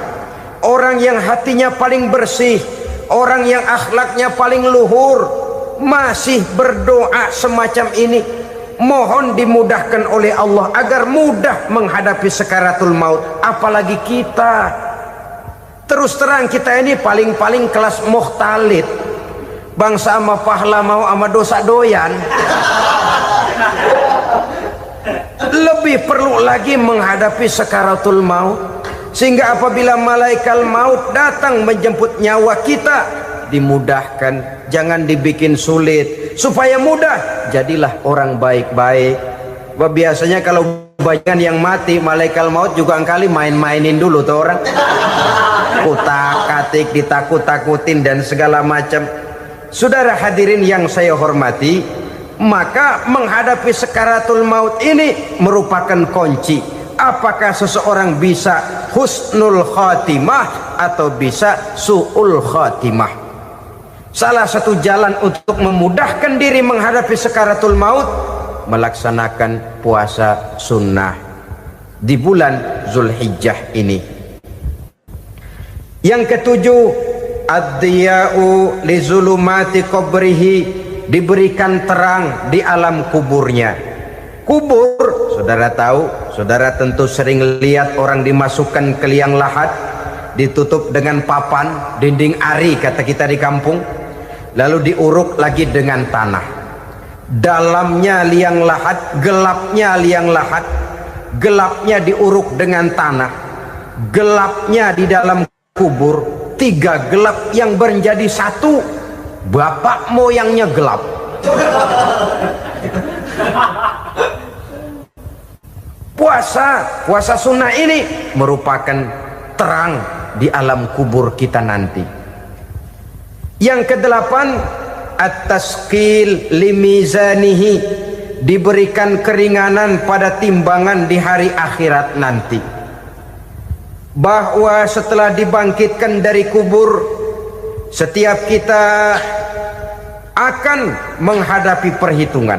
orang yang hatinya paling bersih, orang yang akhlaknya paling luhur, masih berdoa semacam ini, mohon dimudahkan oleh Allah agar mudah menghadapi sakaratul maut. Apalagi kita, terus terang kita ini paling-paling kelas muhtalid, bangsa ama pahala mau ama dosa doyan. Lebih perlu lagi menghadapi sakaratul maut, sehingga apabila malaikat maut datang menjemput nyawa kita, dimudahkan, jangan dibikin sulit, supaya mudah. Jadilah orang baik-baik. Biasanya kalau banyak yang mati, malaikat maut juga kali main-mainin dulu tuh orang, kutak-katik, ditakut-takutin dan segala macam. Saudara hadirin yang saya hormati, maka menghadapi sakaratul maut ini merupakan kunci. Apakah seseorang bisa husnul khatimah atau bisa su'ul khatimah? Salah satu jalan untuk memudahkan diri menghadapi sakaratul maut, melaksanakan puasa sunnah di bulan Zulhijjah ini. Yang ketujuh, ad-diya'u li zulumati qabrihi, diberikan terang di alam kuburnya. Kubur, saudara tahu, saudara tentu sering lihat orang dimasukkan ke liang lahat, ditutup dengan papan, dinding ari kata kita di kampung, lalu diuruk lagi dengan tanah. Dalamnya liang lahat, gelapnya liang lahat, gelapnya diuruk dengan tanah, gelapnya di dalam kubur, tiga gelap yang menjadi satu. Bapak moyangnya gelap. Puasa sunnah ini merupakan terang di alam kubur kita nanti. Yang kedelapan, at-tasqil limizanihi, diberikan keringanan pada timbangan di hari akhirat nanti. Bahwa setelah dibangkitkan dari kubur, setiap kita akan menghadapi perhitungan,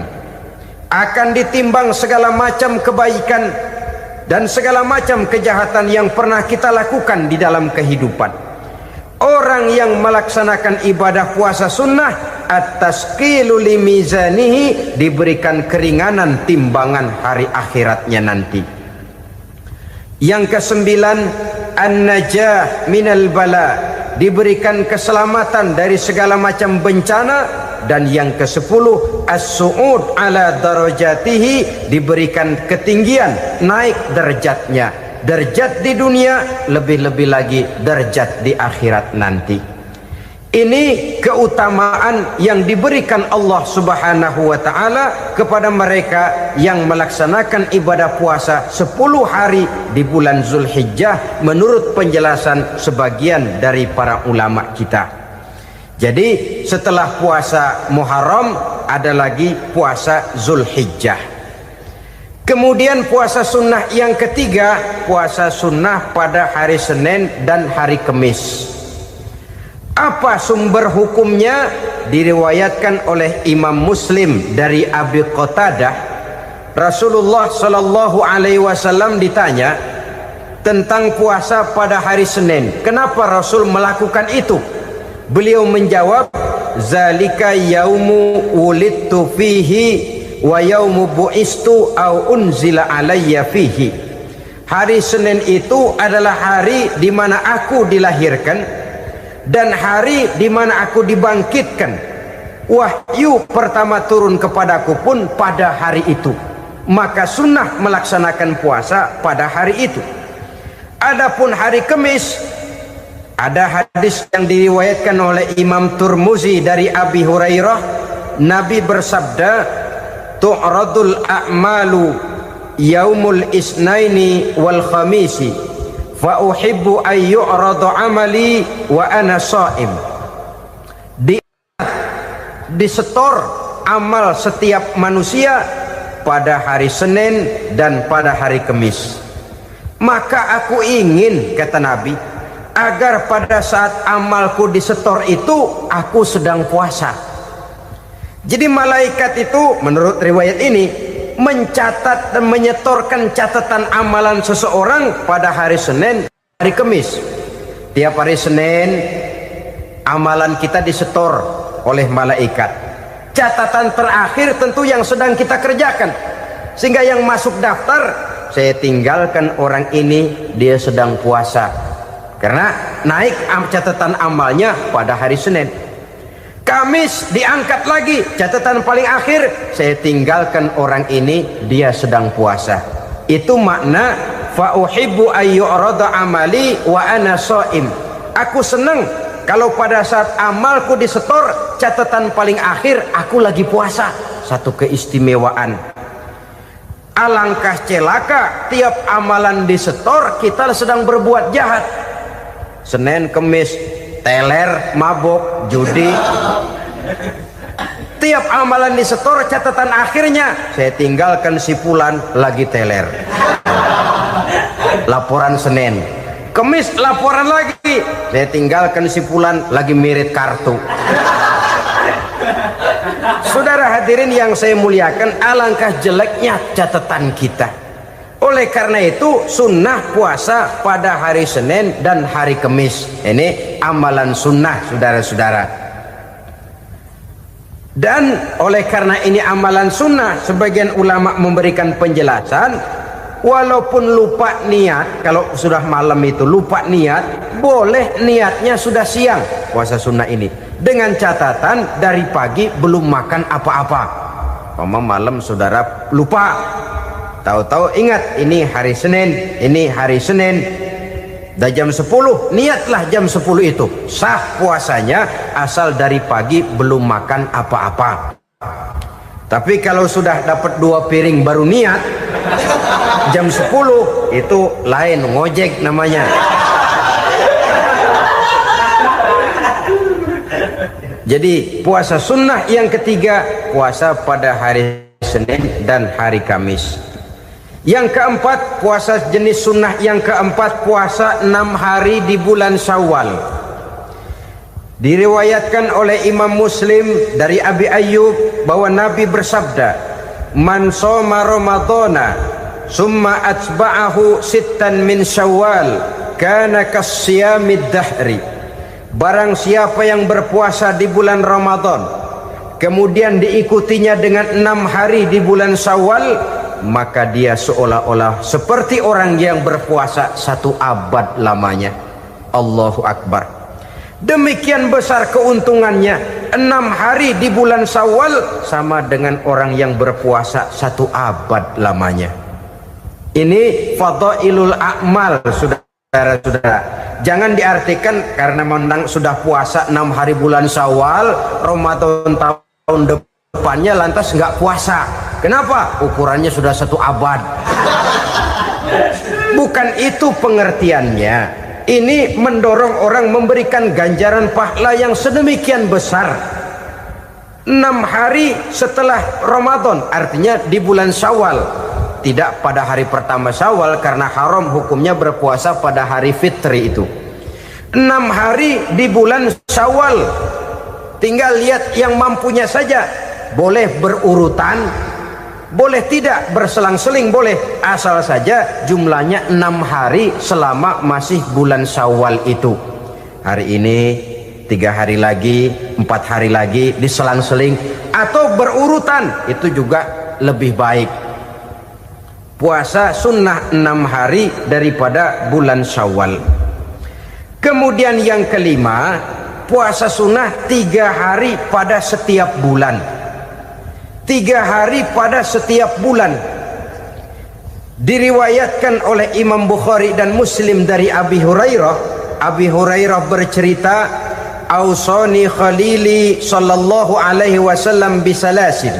akan ditimbang segala macam kebaikan dan segala macam kejahatan yang pernah kita lakukan di dalam kehidupan. Orang yang melaksanakan ibadah puasa sunnah, at-tasqilu limizanihi, diberikan keringanan timbangan hari akhiratnya nanti. Yang kesembilan, an-najah minal bala, diberikan keselamatan dari segala macam bencana. Dan yang ke-10, as-su'ud ala darajatihi, diberikan ketinggian, naik derajatnya, derajat di dunia, lebih-lebih lagi derajat di akhirat nanti. Ini keutamaan yang diberikan Allah Subhanahu wa ta'ala kepada mereka yang melaksanakan ibadah puasa 10 hari di bulan Zulhijjah menurut penjelasan sebagian dari para ulama kita. Jadi setelah puasa Muharram ada lagi puasa Zulhijjah. Kemudian puasa sunnah yang ketiga, puasa sunnah pada hari Senin dan hari Kamis. Apa sumber hukumnya? Diriwayatkan oleh Imam Muslim dari Abi Qatadah, Rasulullah Shallallahu Alaihi Wasallam ditanya tentang puasa pada hari Senin. Kenapa Rasul melakukan itu? Beliau menjawab, zalika yaumu wulidtu fihi wa yaumu bu'istu au unzila alayya fihi. Hari Senin itu adalah hari di mana aku dilahirkan dan hari di mana aku dibangkitkan. Wahyu pertama turun kepadaku pun pada hari itu. Maka sunnah melaksanakan puasa pada hari itu. Adapun hari Kamis, ada hadis yang diriwayatkan oleh Imam Turmuzi dari Abi Hurairah, Nabi bersabda, tu'radul a'malu yaumul isnaini wal khamisi fa uhibbu an yu'radu amali wa ana sha'im. Disetor amal setiap manusia pada hari Senin dan pada hari Kamis. Maka aku ingin, kata Nabi, agar pada saat amalku disetor itu aku sedang puasa. Jadi malaikat itu menurut riwayat ini mencatat dan menyetorkan catatan amalan seseorang pada hari Senin, hari Kamis. Tiap hari Senin amalan kita disetor oleh malaikat. Catatan terakhir tentu yang sedang kita kerjakan, sehingga yang masuk daftar, saya tinggalkan orang ini, dia sedang puasa, karena naik catatan amalnya pada hari Senin. Kamis diangkat lagi, catatan paling akhir, saya tinggalkan orang ini, dia sedang puasa. Itu makna fa uhibbu ayyurada amali wa ana shaim. Aku senang kalau pada saat amalku disetor, catatan paling akhir aku lagi puasa. Satu keistimewaan. Alangkah celaka tiap amalan disetor kita sedang berbuat jahat. Senin, Kamis, teler, mabok, judi. Tiap amalan disetor, catatan akhirnya saya tinggalkan si fulan lagi teler. Laporan Senin. Kamis laporan lagi, saya tinggalkan si fulan lagi mirip kartu. Saudara hadirin yang saya muliakan, alangkah jeleknya catatan kita. Oleh karena itu sunnah puasa pada hari Senin dan hari Kamis. Ini amalan sunnah, saudara-saudara. Dan oleh karena ini amalan sunnah, sebagian ulama memberikan penjelasan, walaupun lupa niat, kalau sudah malam itu lupa niat, boleh niatnya sudah siang puasa sunnah ini, dengan catatan dari pagi belum makan apa-apa. Malam saudara lupa, tahu-tahu ingat ini hari Senin, ini hari Senin, dah jam 10, niatlah jam 10 itu, sah puasanya asal dari pagi belum makan apa-apa. Tapi kalau sudah dapat 2 piring baru niat jam 10, itu lain, ngojek namanya. Jadi puasa sunnah yang ketiga, puasa pada hari Senin dan hari Kamis. Yang keempat, puasa jenis sunnah yang keempat, puasa 6 hari di bulan Syawal. Diriwayatkan oleh Imam Muslim dari Abi Ayyub bahwa Nabi bersabda, man shoma ramadhana summa atba'ahu sittan min Syawal kana kasyamid dahri. Barang siapa yang berpuasa di bulan Ramadan kemudian diikutinya dengan 6 hari di bulan Syawal, maka dia seolah-olah seperti orang yang berpuasa 1 abad lamanya. Allahu Akbar. Demikian besar keuntungannya. 6 hari di bulan Syawal sama dengan orang yang berpuasa 1 abad lamanya. Ini fadailul a'mal, saudara-saudara. Jangan diartikan karena menang sudah puasa 6 hari bulan Syawal, Ramadan tahun depannya lantas nggak puasa. Kenapa? Ukurannya sudah 1 abad. Bukan itu pengertiannya. Ini mendorong orang memberikan ganjaran pahala yang sedemikian besar. 6 hari setelah Ramadan, artinya di bulan Syawal, tidak pada hari pertama Syawal karena haram hukumnya berpuasa pada hari fitri itu. 6 hari di bulan Syawal. Tinggal lihat yang mampunya saja. Boleh berurutan, boleh tidak berselang-seling, boleh, asal saja jumlahnya 6 hari selama masih bulan Syawal itu. Hari ini 3 hari lagi, 4 hari lagi, diselang-seling atau berurutan, itu juga lebih baik. Puasa sunnah 6 hari daripada bulan Syawal. Kemudian yang kelima, puasa sunnah 3 hari pada setiap bulan. 3 hari pada setiap bulan. Diriwayatkan oleh Imam Bukhari dan Muslim dari Abi Hurairah. Abi Hurairah bercerita, "Ausani khalili sallallahu alaihi wasallam bisalasin."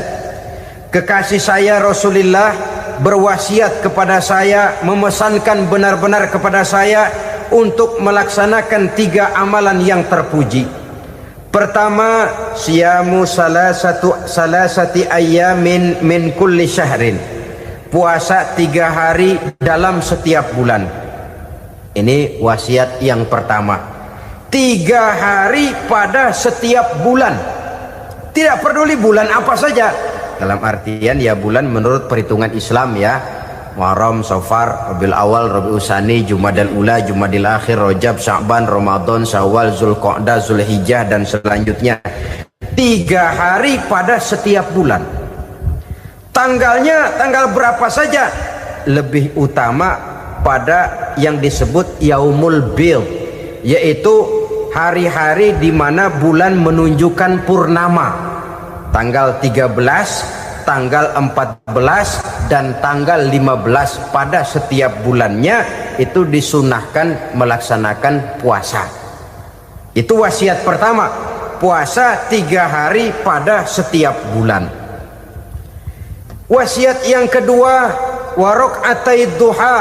Kekasih saya Rasulullah berwasiat kepada saya, memesankan benar-benar kepada saya untuk melaksanakan 3 amalan yang terpuji. Pertama, siyamu salasati ayyamin min kulli syahrin. Puasa 3 hari dalam setiap bulan. Ini wasiat yang pertama. 3 hari pada setiap bulan. Tidak peduli bulan apa saja. Dalam artian ya bulan menurut perhitungan Islam ya. Muharram, Safar, Rabiul Awal, Rabiul Tsani, Jumadal Ula, Jumadil Akhir, Rajab, Sya'ban, Ramadan, Syawal, Zulqa'dah, Zulhijjah dan selanjutnya. 3 hari pada setiap bulan. Tanggalnya tanggal berapa saja. Lebih utama pada yang disebut Yaumul Bid, yaitu hari-hari di mana bulan menunjukkan purnama. Tanggal 13, tanggal 14 dan tanggal 15 pada setiap bulannya itu disunahkan melaksanakan puasa. Itu wasiat pertama, puasa 3 hari pada setiap bulan. Wasiat yang kedua, waraqatai duha,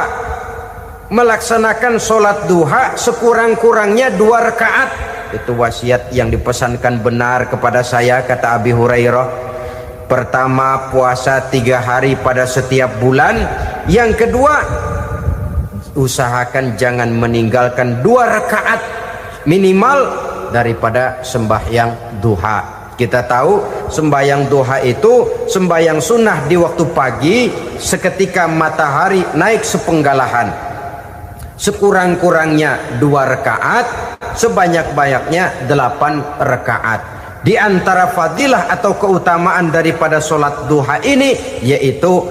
melaksanakan sholat duha sekurang-kurangnya 2 rakaat. Itu wasiat yang dipesankan benar kepada saya, kata Abi Hurairah. Pertama, puasa 3 hari pada setiap bulan. Yang kedua, usahakan jangan meninggalkan 2 rakaat minimal daripada sembahyang duha. Kita tahu sembahyang duha itu sembahyang sunnah di waktu pagi seketika matahari naik sepenggalahan. Sekurang-kurangnya 2 rakaat, sebanyak-banyaknya 8 rakaat. Di antara fadilah atau keutamaan daripada sholat duha ini yaitu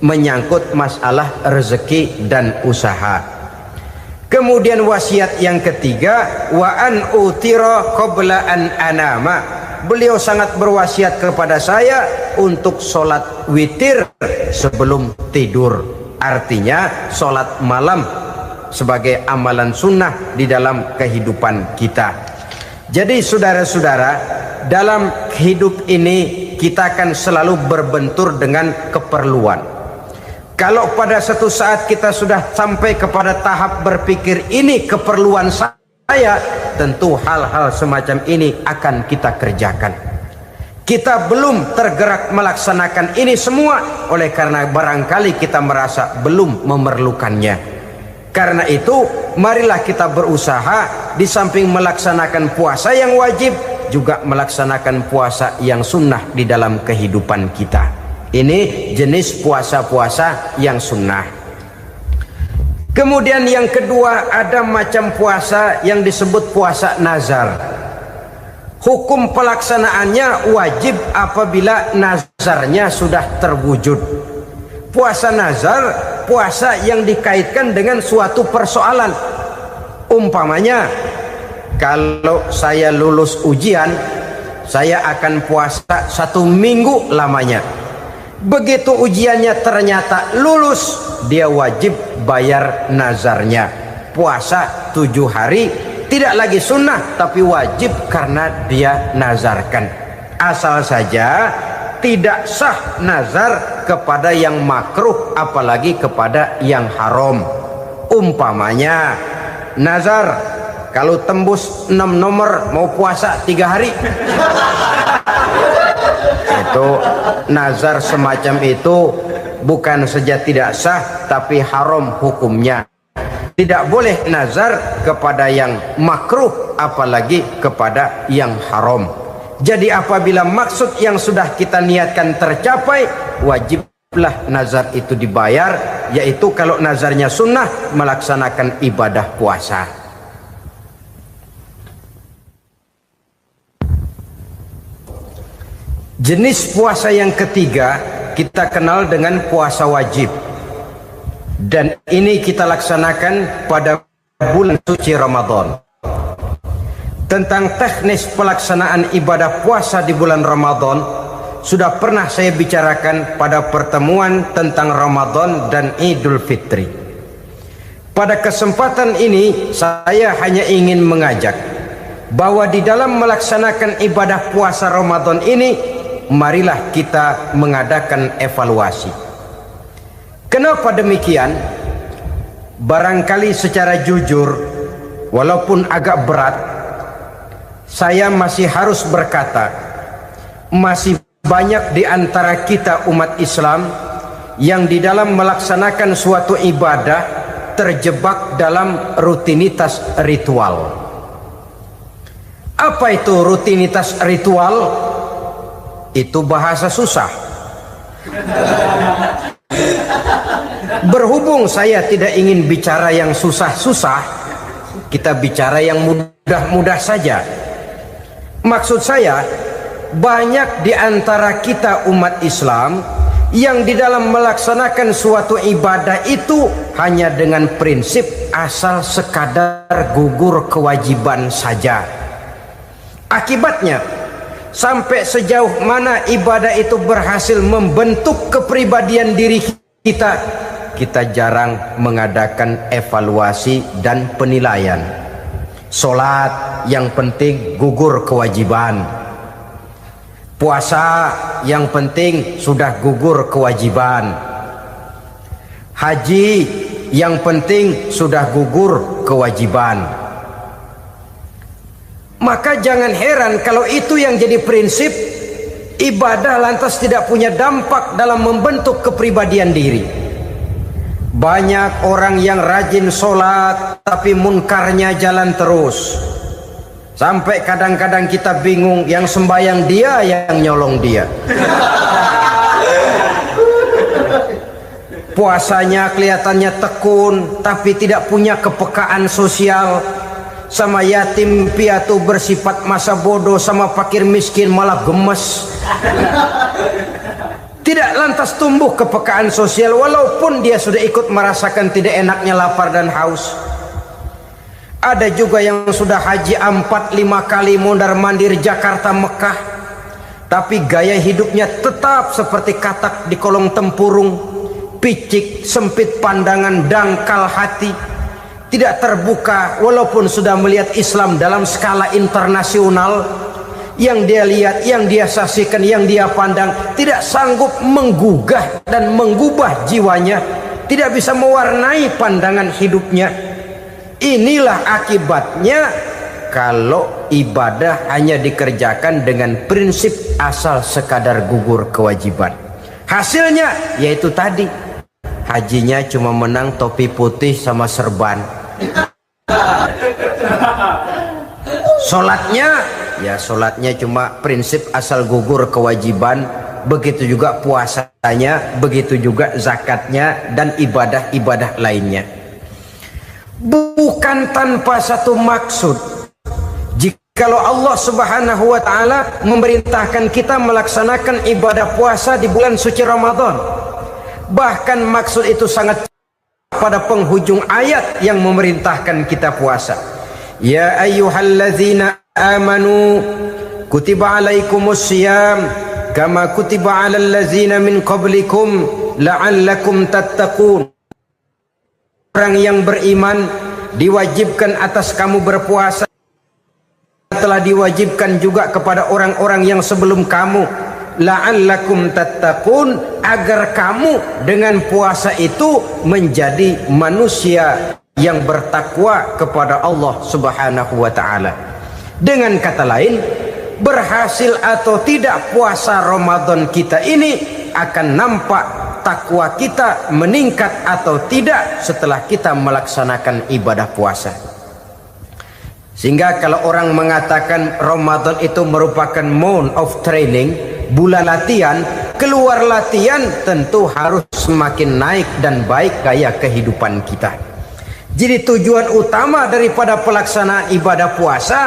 menyangkut masalah rezeki dan usaha. Kemudian wasiat yang ketiga, wa an utira qabla an anama. Beliau sangat berwasiat kepada saya untuk sholat witir sebelum tidur. Artinya sholat malam sebagai amalan sunnah di dalam kehidupan kita. Jadi saudara-saudara, dalam hidup ini kita akan selalu berbentur dengan keperluan. Kalau pada satu saat kita sudah sampai kepada tahap berpikir ini keperluan saya, tentu hal-hal semacam ini akan kita kerjakan. Kita belum tergerak melaksanakan ini semua oleh karena barangkali kita merasa belum memerlukannya. Karena itu, marilah kita berusaha di samping melaksanakan puasa yang wajib, juga melaksanakan puasa yang sunnah di dalam kehidupan kita. Ini jenis puasa-puasa yang sunnah. Kemudian yang kedua, ada macam puasa yang disebut puasa nazar. Hukum pelaksanaannya wajib apabila nazarnya sudah terwujud. Puasa nazar, puasa yang dikaitkan dengan suatu persoalan. Umpamanya, kalau saya lulus ujian, saya akan puasa 1 minggu lamanya. Begitu ujiannya ternyata lulus, dia wajib bayar nazarnya. Puasa 7 hari, tidak lagi sunnah tapi wajib karena dia nazarkan. Asal saja tidak sah nazar kepada yang makruh, apalagi kepada yang haram. Umpamanya nazar kalau tembus 6 nomor mau puasa 3 hari. Itu nazar semacam itu bukan saja tidak sah tapi haram hukumnya. Tidak boleh nazar kepada yang makruh, apalagi kepada yang haram. Jadi apabila maksud yang sudah kita niatkan tercapai, wajiblah nazar itu dibayar, yaitu kalau nazarnya sunnah, melaksanakan ibadah puasa. Jenis puasa yang ketiga kita kenal dengan puasa wajib, dan ini kita laksanakan pada bulan suci Ramadan. Tentang teknis pelaksanaan ibadah puasa di bulan Ramadan sudah pernah saya bicarakan pada pertemuan tentang Ramadan dan Idul Fitri. Pada kesempatan ini saya hanya ingin mengajak bahwa di dalam melaksanakan ibadah puasa Ramadan ini, marilah kita mengadakan evaluasi. Kenapa demikian? Barangkali secara jujur, walaupun agak berat, saya masih harus berkata, masih banyak di antara kita umat Islam yang di dalam melaksanakan suatu ibadah terjebak dalam rutinitas ritual. Apa itu rutinitas ritual? Itu bahasa susah. Berhubung saya tidak ingin bicara yang susah-susah, kita bicara yang mudah-mudah saja. Maksud saya, banyak di antara kita umat Islam yang di dalam melaksanakan suatu ibadah itu hanya dengan prinsip asal sekadar gugur kewajiban saja. Akibatnya, sampai sejauh mana ibadah itu berhasil membentuk kepribadian diri kita, kita jarang mengadakan evaluasi dan penilaian. Sholat yang penting gugur kewajiban, puasa yang penting sudah gugur kewajiban, haji yang penting sudah gugur kewajiban. Maka jangan heran kalau itu yang jadi prinsip, ibadah lantas tidak punya dampak dalam membentuk kepribadian diri. Banyak orang yang rajin sholat tapi munkarnya jalan terus, sampai kadang-kadang kita bingung, yang sembahyang dia, yang nyolong dia. Puasanya kelihatannya tekun tapi tidak punya kepekaan sosial. Sama yatim piatu bersifat masa bodoh, sama fakir miskin malah gemes. Tidak lantas tumbuh kepekaan sosial walaupun dia sudah ikut merasakan tidak enaknya lapar dan haus. Ada juga yang sudah haji 4-5 kali mondar-mandir Jakarta Mekah, tapi gaya hidupnya tetap seperti katak di kolong tempurung, picik, sempit pandangan, dangkal hati, tidak terbuka walaupun sudah melihat Islam dalam skala internasional. Yang dia lihat, yang dia saksikan, yang dia pandang tidak sanggup menggugah dan mengubah jiwanya, tidak bisa mewarnai pandangan hidupnya. Inilah akibatnya kalau ibadah hanya dikerjakan dengan prinsip asal sekadar gugur kewajiban. Hasilnya yaitu tadi, hajinya cuma menang topi putih sama serban. Sholatnya, ya sholatnya cuma prinsip asal gugur kewajiban. Begitu juga puasanya, begitu juga zakatnya dan ibadah-ibadah lainnya. Bukan tanpa satu maksud. Jikalau Allah Subhanahu wa ta'ala memerintahkan kita melaksanakan ibadah puasa di bulan suci Ramadan, bahkan maksud itu sangat pada penghujung ayat yang memerintahkan kita puasa. Ya ayyuhalladzina amanu kutiba alaikumus syiyam kama kutiba alal ladzina min qablikum la'allakum tattaqun. Orang yang beriman diwajibkan atas kamu berpuasa, telah diwajibkan juga kepada orang-orang yang sebelum kamu, la'allakum tattaqun, agar kamu dengan puasa itu menjadi manusia yang bertakwa kepada Allah Subhanahu wa ta'ala. Dengan kata lain, berhasil atau tidak puasa Ramadan kita ini akan nampak takwa kita meningkat atau tidak setelah kita melaksanakan ibadah puasa. Sehingga kalau orang mengatakan Ramadan itu merupakan month of training, bulan latihan, keluar latihan tentu harus semakin naik dan baik gaya kehidupan kita. Jadi tujuan utama daripada pelaksanaan ibadah puasa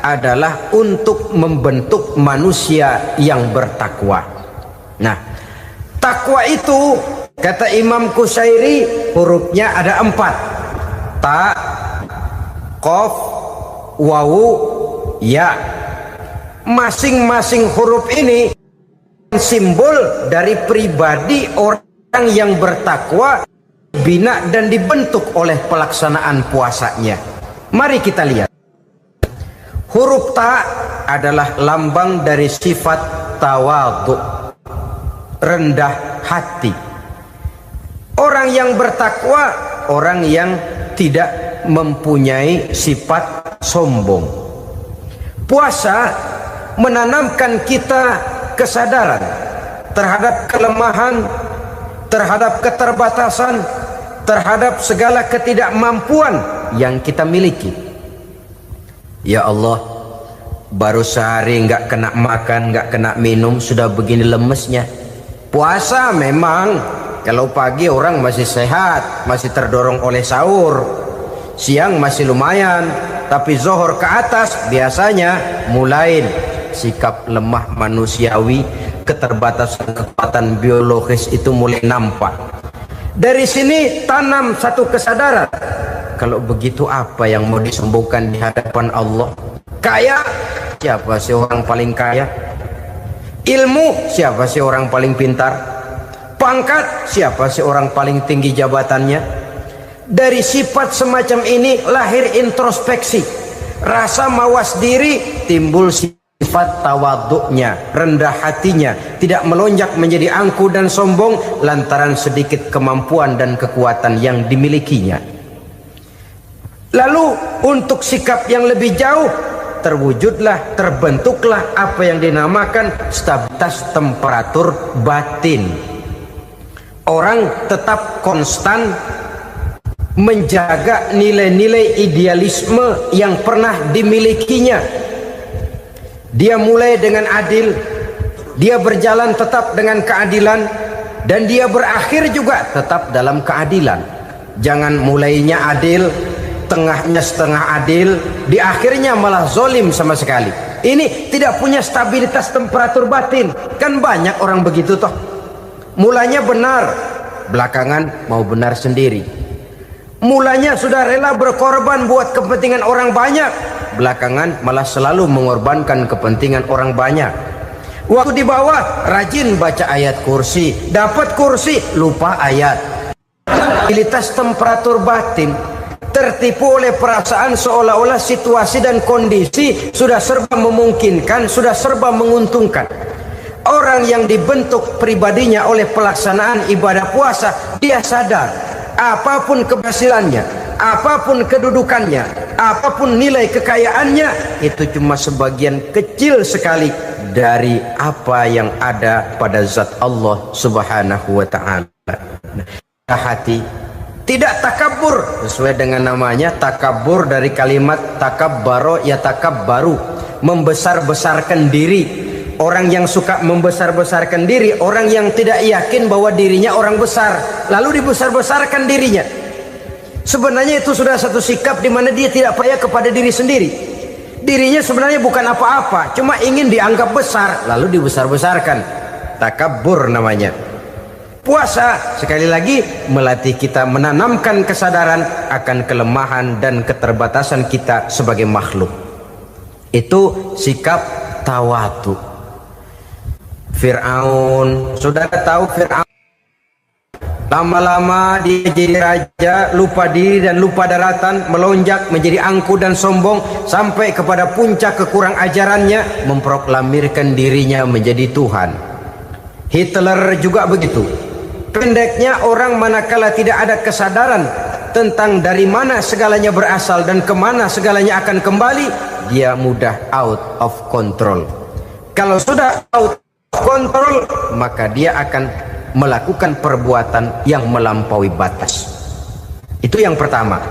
adalah untuk membentuk manusia yang bertakwa. Nah, takwa itu kata Imam Qusairi hurufnya ada 4. Ta, qaf, wawu, ya. Masing-masing huruf ini simbol dari pribadi orang yang bertakwa, bina dan dibentuk oleh pelaksanaan puasanya. Mari kita lihat. Huruf ta adalah lambang dari sifat tawadhu, rendah hati. Orang yang bertakwa, orang yang tidak mempunyai sifat sombong. Puasa menanamkan kita kesadaran terhadap kelemahan, terhadap keterbatasan, terhadap segala ketidakmampuan yang kita miliki. Ya Allah, baru sehari nggak kena makan, nggak kena minum, sudah begini lemesnya. Puasa memang kalau pagi orang masih sehat, masih terdorong oleh sahur, siang masih lumayan, tapi zuhur ke atas biasanya mulai sikap lemah manusiawi, keterbatasan kekuatan biologis itu mulai nampak. Dari sini tanam satu kesadaran, kalau begitu apa yang mau disembuhkan di hadapan Allah? Kaya, siapa sih orang paling kaya? Ilmu, siapa sih orang paling pintar? Pangkat, siapa sih orang paling tinggi jabatannya? Dari sifat semacam ini lahir introspeksi, rasa mawas diri, timbul sifat tawaduknya, rendah hatinya, tidak melonjak menjadi angku dan sombong lantaran sedikit kemampuan dan kekuatan yang dimilikinya. Lalu untuk sikap yang lebih jauh, terwujudlah, terbentuklah apa yang dinamakan stabilitas temperatur batin. Orang tetap konstan menjaga nilai-nilai idealisme yang pernah dimilikinya. Dia mulai dengan adil, dia berjalan tetap dengan keadilan, dan dia berakhir juga tetap dalam keadilan. Jangan mulainya adil, tengahnya setengah adil, di akhirnya malah zolim sama sekali. Ini tidak punya stabilitas temperatur batin. Kan banyak orang begitu toh. Mulanya benar, belakangan mau benar sendiri. Mulanya sudah rela berkorban buat kepentingan orang banyak, belakangan malah selalu mengorbankan kepentingan orang banyak. Waktu di bawah rajin baca ayat kursi, dapat kursi lupa ayat. Stabilitas temperatur batin, tertipu oleh perasaan seolah-olah situasi dan kondisi sudah serba memungkinkan, sudah serba menguntungkan. Orang yang dibentuk pribadinya oleh pelaksanaan ibadah puasa, dia sadar apapun keberhasilannya, apapun kedudukannya, apapun nilai kekayaannya, itu cuma sebagian kecil sekali dari apa yang ada pada zat Allah Subhanahu wa ta'ala. Hati tidak takabur, sesuai dengan namanya takabur dari kalimat takabbaro ya takabbaru, membesar-besarkan diri. Orang yang suka membesar-besarkan diri, orang yang tidak yakin bahwa dirinya orang besar, lalu dibesar-besarkan dirinya. Sebenarnya itu sudah satu sikap di mana dia tidak percaya kepada diri sendiri. Dirinya sebenarnya bukan apa-apa, cuma ingin dianggap besar, lalu dibesar-besarkan. Takabbur namanya. Puasa sekali lagi melatih kita menanamkan kesadaran akan kelemahan dan keterbatasan kita sebagai makhluk. Itu sikap tawadhu. Fir'aun, saudara tahu Fir'aun, lama-lama dia jadi raja, lupa diri dan lupa daratan, melonjak menjadi angku dan sombong sampai kepada puncak kekurang ajarannya, memproklamirkan dirinya menjadi Tuhan. Hitler juga begitu. Pendeknya orang manakala tidak ada kesadaran tentang dari mana segalanya berasal dan kemana segalanya akan kembali, dia mudah out of control. Kalau sudah out of control, maka dia akan melakukan perbuatan yang melampaui batas. Itu yang pertama.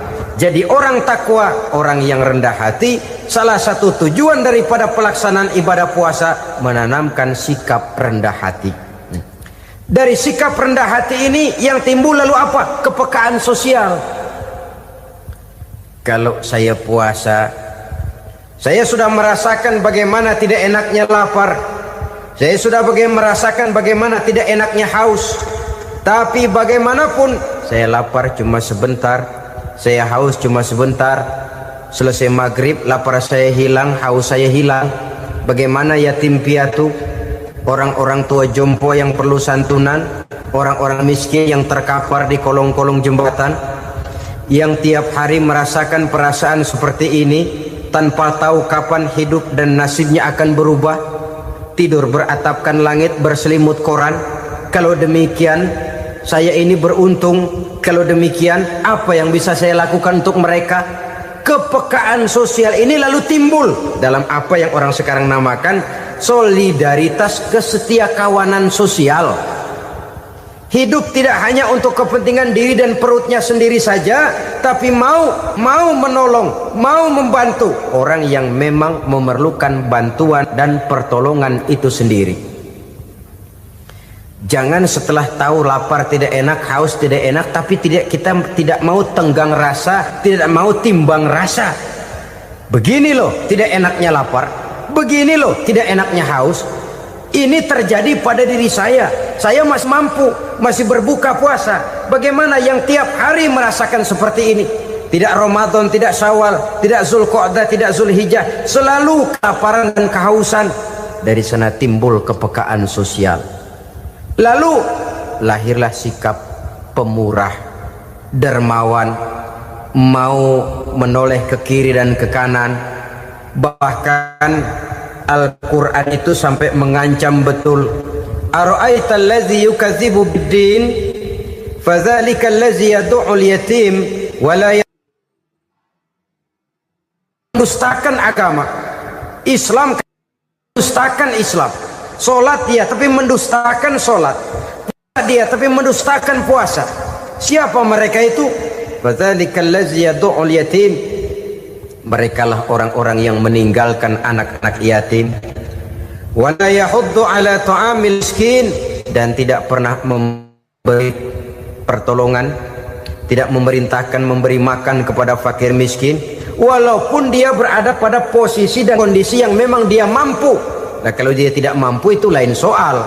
Jadi orang takwa, orang yang rendah hati, salah satu tujuan daripada pelaksanaan ibadah puasa menanamkan sikap rendah hati. Dari sikap rendah hati ini yang timbul lalu apa? Kepekaan sosial. Kalau saya puasa, saya sudah merasakan bagaimana tidak enaknya lapar. Saya sudah merasakan bagaimana tidak enaknya haus. Tapi bagaimanapun saya lapar cuma sebentar, saya haus cuma sebentar. Selesai maghrib lapar saya hilang, haus saya hilang. Bagaimana yatim piatu, orang-orang tua jompo yang perlu santunan, orang-orang miskin yang terkapar di kolong-kolong jembatan, yang tiap hari merasakan perasaan seperti ini tanpa tahu kapan hidup dan nasibnya akan berubah. Tidur beratapkan langit, berselimut koran. Kalau demikian saya ini beruntung. Kalau demikian apa yang bisa saya lakukan untuk mereka? Kepekaan sosial ini lalu timbul dalam apa yang orang sekarang namakan solidaritas, kesetiakawanan sosial. Hidup tidak hanya untuk kepentingan diri dan perutnya sendiri saja, tapi mau menolong, mau membantu orang yang memang memerlukan bantuan dan pertolongan itu sendiri. Jangan setelah tahu lapar tidak enak, haus tidak enak, tapi kita tidak mau tenggang rasa, tidak mau timbang rasa. Begini loh tidak enaknya lapar, begini loh tidak enaknya haus. Ini terjadi pada diri saya. Saya masih mampu, masih berbuka puasa. Bagaimana yang tiap hari merasakan seperti ini? Tidak Ramadan, tidak Syawal, tidak Zulqa'dah, tidak Zulhijjah, selalu kelaparan dan kehausan. Dari sana timbul kepekaan sosial. Lalu lahirlah sikap pemurah, dermawan, mau menoleh ke kiri dan ke kanan. Bahkan Al-Quran itu sampai mengancam betul. Ara'aita allazi yukadzibu bid-din fadzalika allazi yad'u al-yatim wa la mendustakan agama. Islam mendustakan Islam. Salat dia tapi mendustakan salat. Puasa dia tapi mendustakan puasa. Siapa mereka itu? Fadzalika allazi yad'u al-yatim. Merekalah orang-orang yang meninggalkan anak-anak yatim. Wa la yahuddu ala ta'amil miskin, dan tidak pernah memberi pertolongan, tidak memerintahkan memberi makan kepada fakir miskin, walaupun dia berada pada posisi dan kondisi yang memang dia mampu. Nah, kalau dia tidak mampu itu lain soal.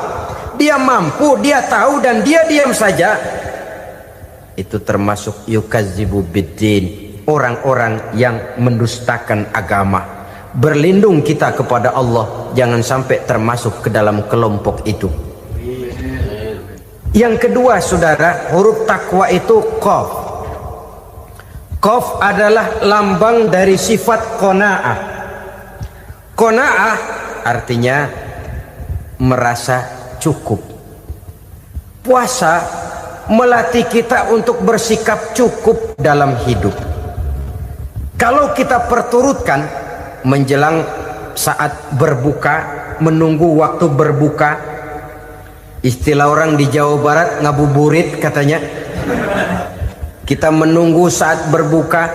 Dia mampu, dia tahu, dan dia diam saja. Itu termasuk yukadzibu biddin, orang-orang yang mendustakan agama. Berlindung kita kepada Allah, jangan sampai termasuk ke dalam kelompok itu. Yang kedua saudara, huruf takwa itu qaf. Qaf adalah lambang dari sifat qanaah. Qanaah artinya merasa cukup. Puasa melatih kita untuk bersikap cukup dalam hidup. Kalau kita perturutkan menjelang saat berbuka, menunggu waktu berbuka, istilah orang di Jawa Barat ngabuburit katanya. Kita menunggu saat berbuka,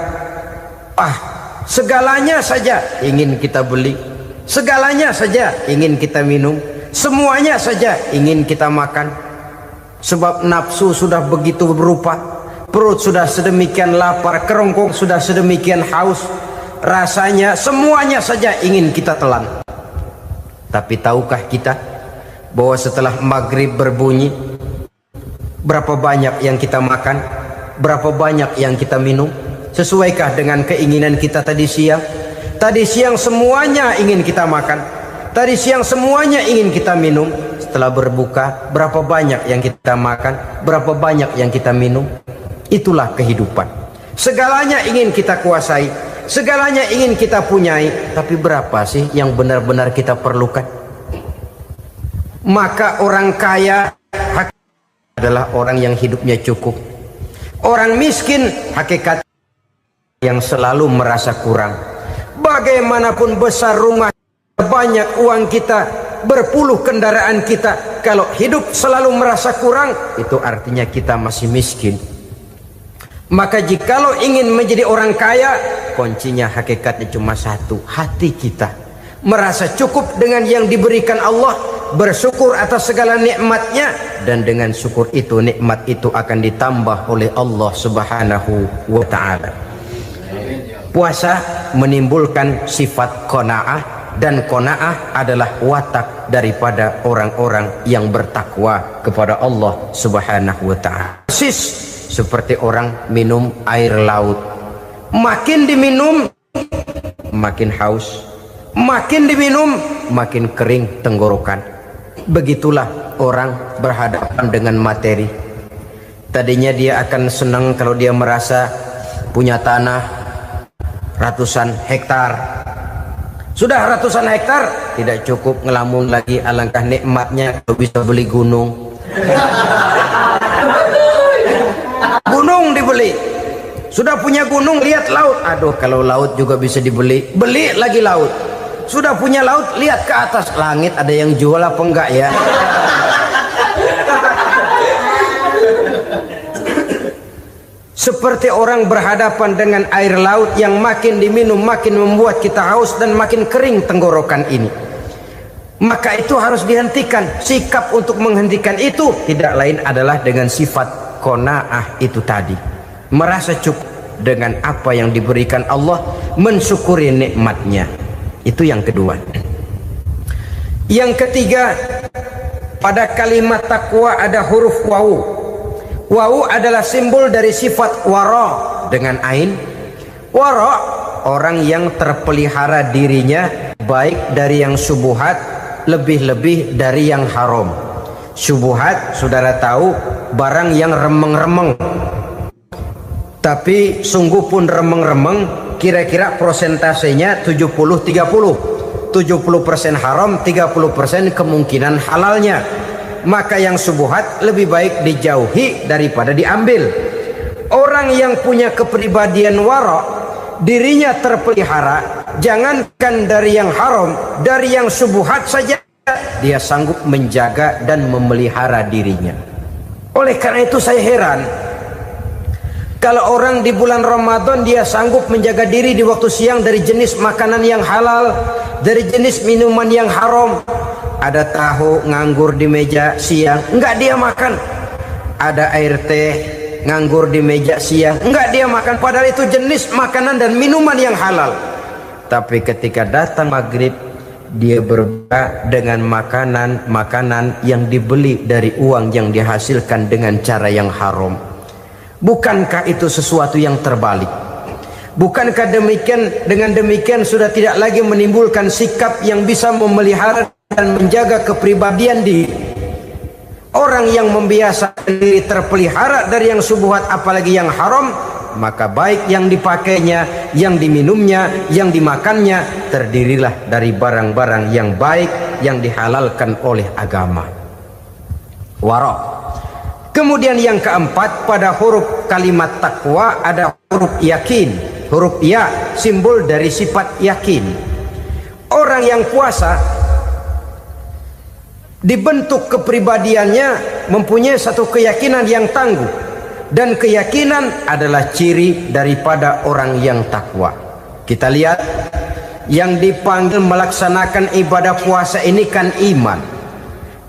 segalanya saja ingin kita beli, segalanya saja ingin kita minum, semuanya saja ingin kita makan. Sebab nafsu sudah begitu berupa. Perut sudah sedemikian lapar, kerongkong sudah sedemikian haus, rasanya semuanya saja ingin kita telan. Tapi tahukah kita bahwa setelah maghrib berbunyi, berapa banyak yang kita makan, berapa banyak yang kita minum? Sesuaikah dengan keinginan kita tadi siang? Tadi siang semuanya ingin kita makan, tadi siang semuanya ingin kita minum. Setelah berbuka, berapa banyak yang kita makan, berapa banyak yang kita minum? Itulah kehidupan. Segalanya ingin kita kuasai, segalanya ingin kita punyai, tapi berapa sih yang benar-benar kita perlukan? Maka orang kaya adalah orang yang hidupnya cukup. Orang miskin hakikat yang selalu merasa kurang. Bagaimanapun besar rumah, banyak uang kita, berpuluh kendaraan kita, kalau hidup selalu merasa kurang, itu artinya kita masih miskin. Maka jikalau ingin menjadi orang kaya, kuncinya hakikatnya cuma satu, hati kita merasa cukup dengan yang diberikan Allah, bersyukur atas segala nikmatnya, dan dengan syukur itu nikmat itu akan ditambah oleh Allah Subhanahu wa ta'ala. Puasa menimbulkan sifat qanaah, dan qanaah adalah watak daripada orang-orang yang bertakwa kepada Allah Subhanahu wa ta'ala. Persis seperti orang minum air laut, makin diminum makin haus, makin diminum makin kering tenggorokan. Begitulah orang berhadapan dengan materi. Tadinya dia akan senang kalau dia merasa punya tanah ratusan hektar. Sudah ratusan hektar, tidak cukup ngelamun lagi, alangkah nikmatnya kalau bisa beli gunung. Gunung dibeli. Sudah punya gunung, lihat laut. Aduh, kalau laut juga bisa dibeli, beli lagi laut. Sudah punya laut, lihat ke atas langit, ada yang jual apa enggak ya? Seperti orang berhadapan dengan air laut yang makin diminum makin membuat kita haus dan makin kering tenggorokan ini. Maka itu harus dihentikan. Sikap untuk menghentikan itu tidak lain adalah dengan sifat qanaah itu tadi, merasa cukup dengan apa yang diberikan Allah, mensyukuri nikmatnya. Itu yang kedua. Yang ketiga, pada kalimat takwa ada huruf wawu. Wawu adalah simbol dari sifat wara dengan ain. Wara, orang yang terpelihara dirinya baik dari yang syubhat, lebih-lebih dari yang haram. Syubhat, saudara tahu, barang yang remeng-remeng. Tapi sungguh pun remeng-remeng, kira-kira prosentasenya 70-30. 70% haram, 30% kemungkinan halalnya. Maka yang syubhat lebih baik dijauhi daripada diambil. Orang yang punya kepribadian wara, dirinya terpelihara, jangankan dari yang haram, dari yang syubhat saja dia sanggup menjaga dan memelihara dirinya. Oleh karena itu saya heran kalau orang di bulan Ramadan dia sanggup menjaga diri di waktu siang dari jenis makanan yang halal, dari jenis minuman yang haram. Ada tahu nganggur di meja siang, enggak dia makan. Ada air teh nganggur di meja siang, enggak dia makan. Padahal itu jenis makanan dan minuman yang halal. Tapi ketika datang maghrib, dia berbuka dengan makanan yang dibeli dari uang yang dihasilkan dengan cara yang haram. Bukankah itu sesuatu yang terbalik? Bukankah dengan demikian sudah tidak lagi menimbulkan sikap yang bisa memelihara dan menjaga kepribadian diri? Orang yang membiasakan diri terpelihara dari yang syubhat apalagi yang haram, maka baik yang dipakainya, yang diminumnya, yang dimakannya terdirilah dari barang-barang yang baik yang dihalalkan oleh agama. Wara. Kemudian yang keempat, pada huruf kalimat takwa ada huruf yakin. Huruf ya simbol dari sifat yakin. Orang yang puasa dibentuk kepribadiannya mempunyai satu keyakinan yang tangguh, dan keyakinan adalah ciri daripada orang yang takwa. Kita lihat yang dipanggil melaksanakan ibadah puasa ini kan iman,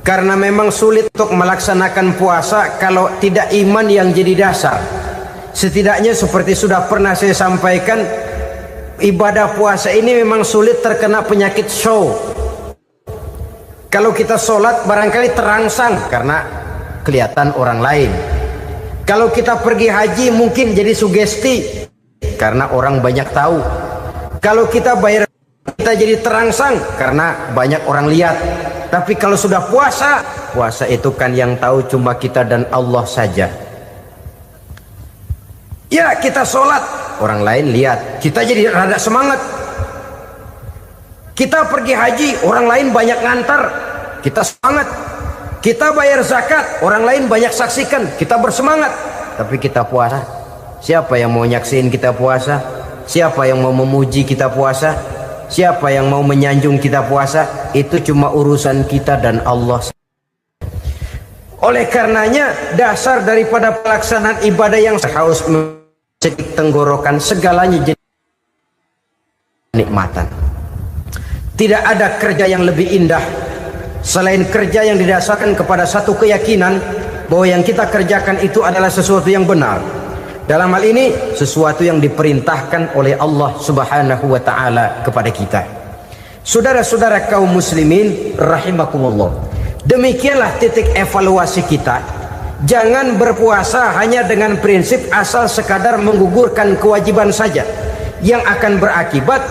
karena memang sulit untuk melaksanakan puasa kalau tidak iman yang jadi dasar. Setidaknya seperti sudah pernah saya sampaikan, ibadah puasa ini memang sulit terkena penyakit show. Kalau kita sholat barangkali terangsang karena kelihatan orang lain. Kalau kita pergi haji mungkin jadi sugesti karena orang banyak tahu. Kalau kita bayar kita jadi terangsang karena banyak orang lihat. Tapi kalau sudah puasa, puasa itu kan yang tahu cuma kita dan Allah saja. Ya kita sholat, orang lain lihat, kita jadi rada semangat. Kita pergi haji, orang lain banyak ngantar, kita semangat. Kita bayar zakat, orang lain banyak saksikan, kita bersemangat. Tapi kita puasa, siapa yang mau nyaksiin kita puasa? Siapa yang mau memuji kita puasa? Siapa yang mau menyanjung kita puasa, itu cuma urusan kita dan Allah. Oleh karenanya, dasar daripada pelaksanaan ibadah yang haus mencekik tenggorokan, segalanya jadi nikmatan. Tidak ada kerja yang lebih indah selain kerja yang didasarkan kepada satu keyakinan bahwa yang kita kerjakan itu adalah sesuatu yang benar. Dalam hal ini sesuatu yang diperintahkan oleh Allah Subhanahu wa taala kepada kita. Saudara-saudara kaum muslimin rahimakumullah. Demikianlah titik evaluasi kita. Jangan berpuasa hanya dengan prinsip asal sekadar menggugurkan kewajiban saja, yang akan berakibat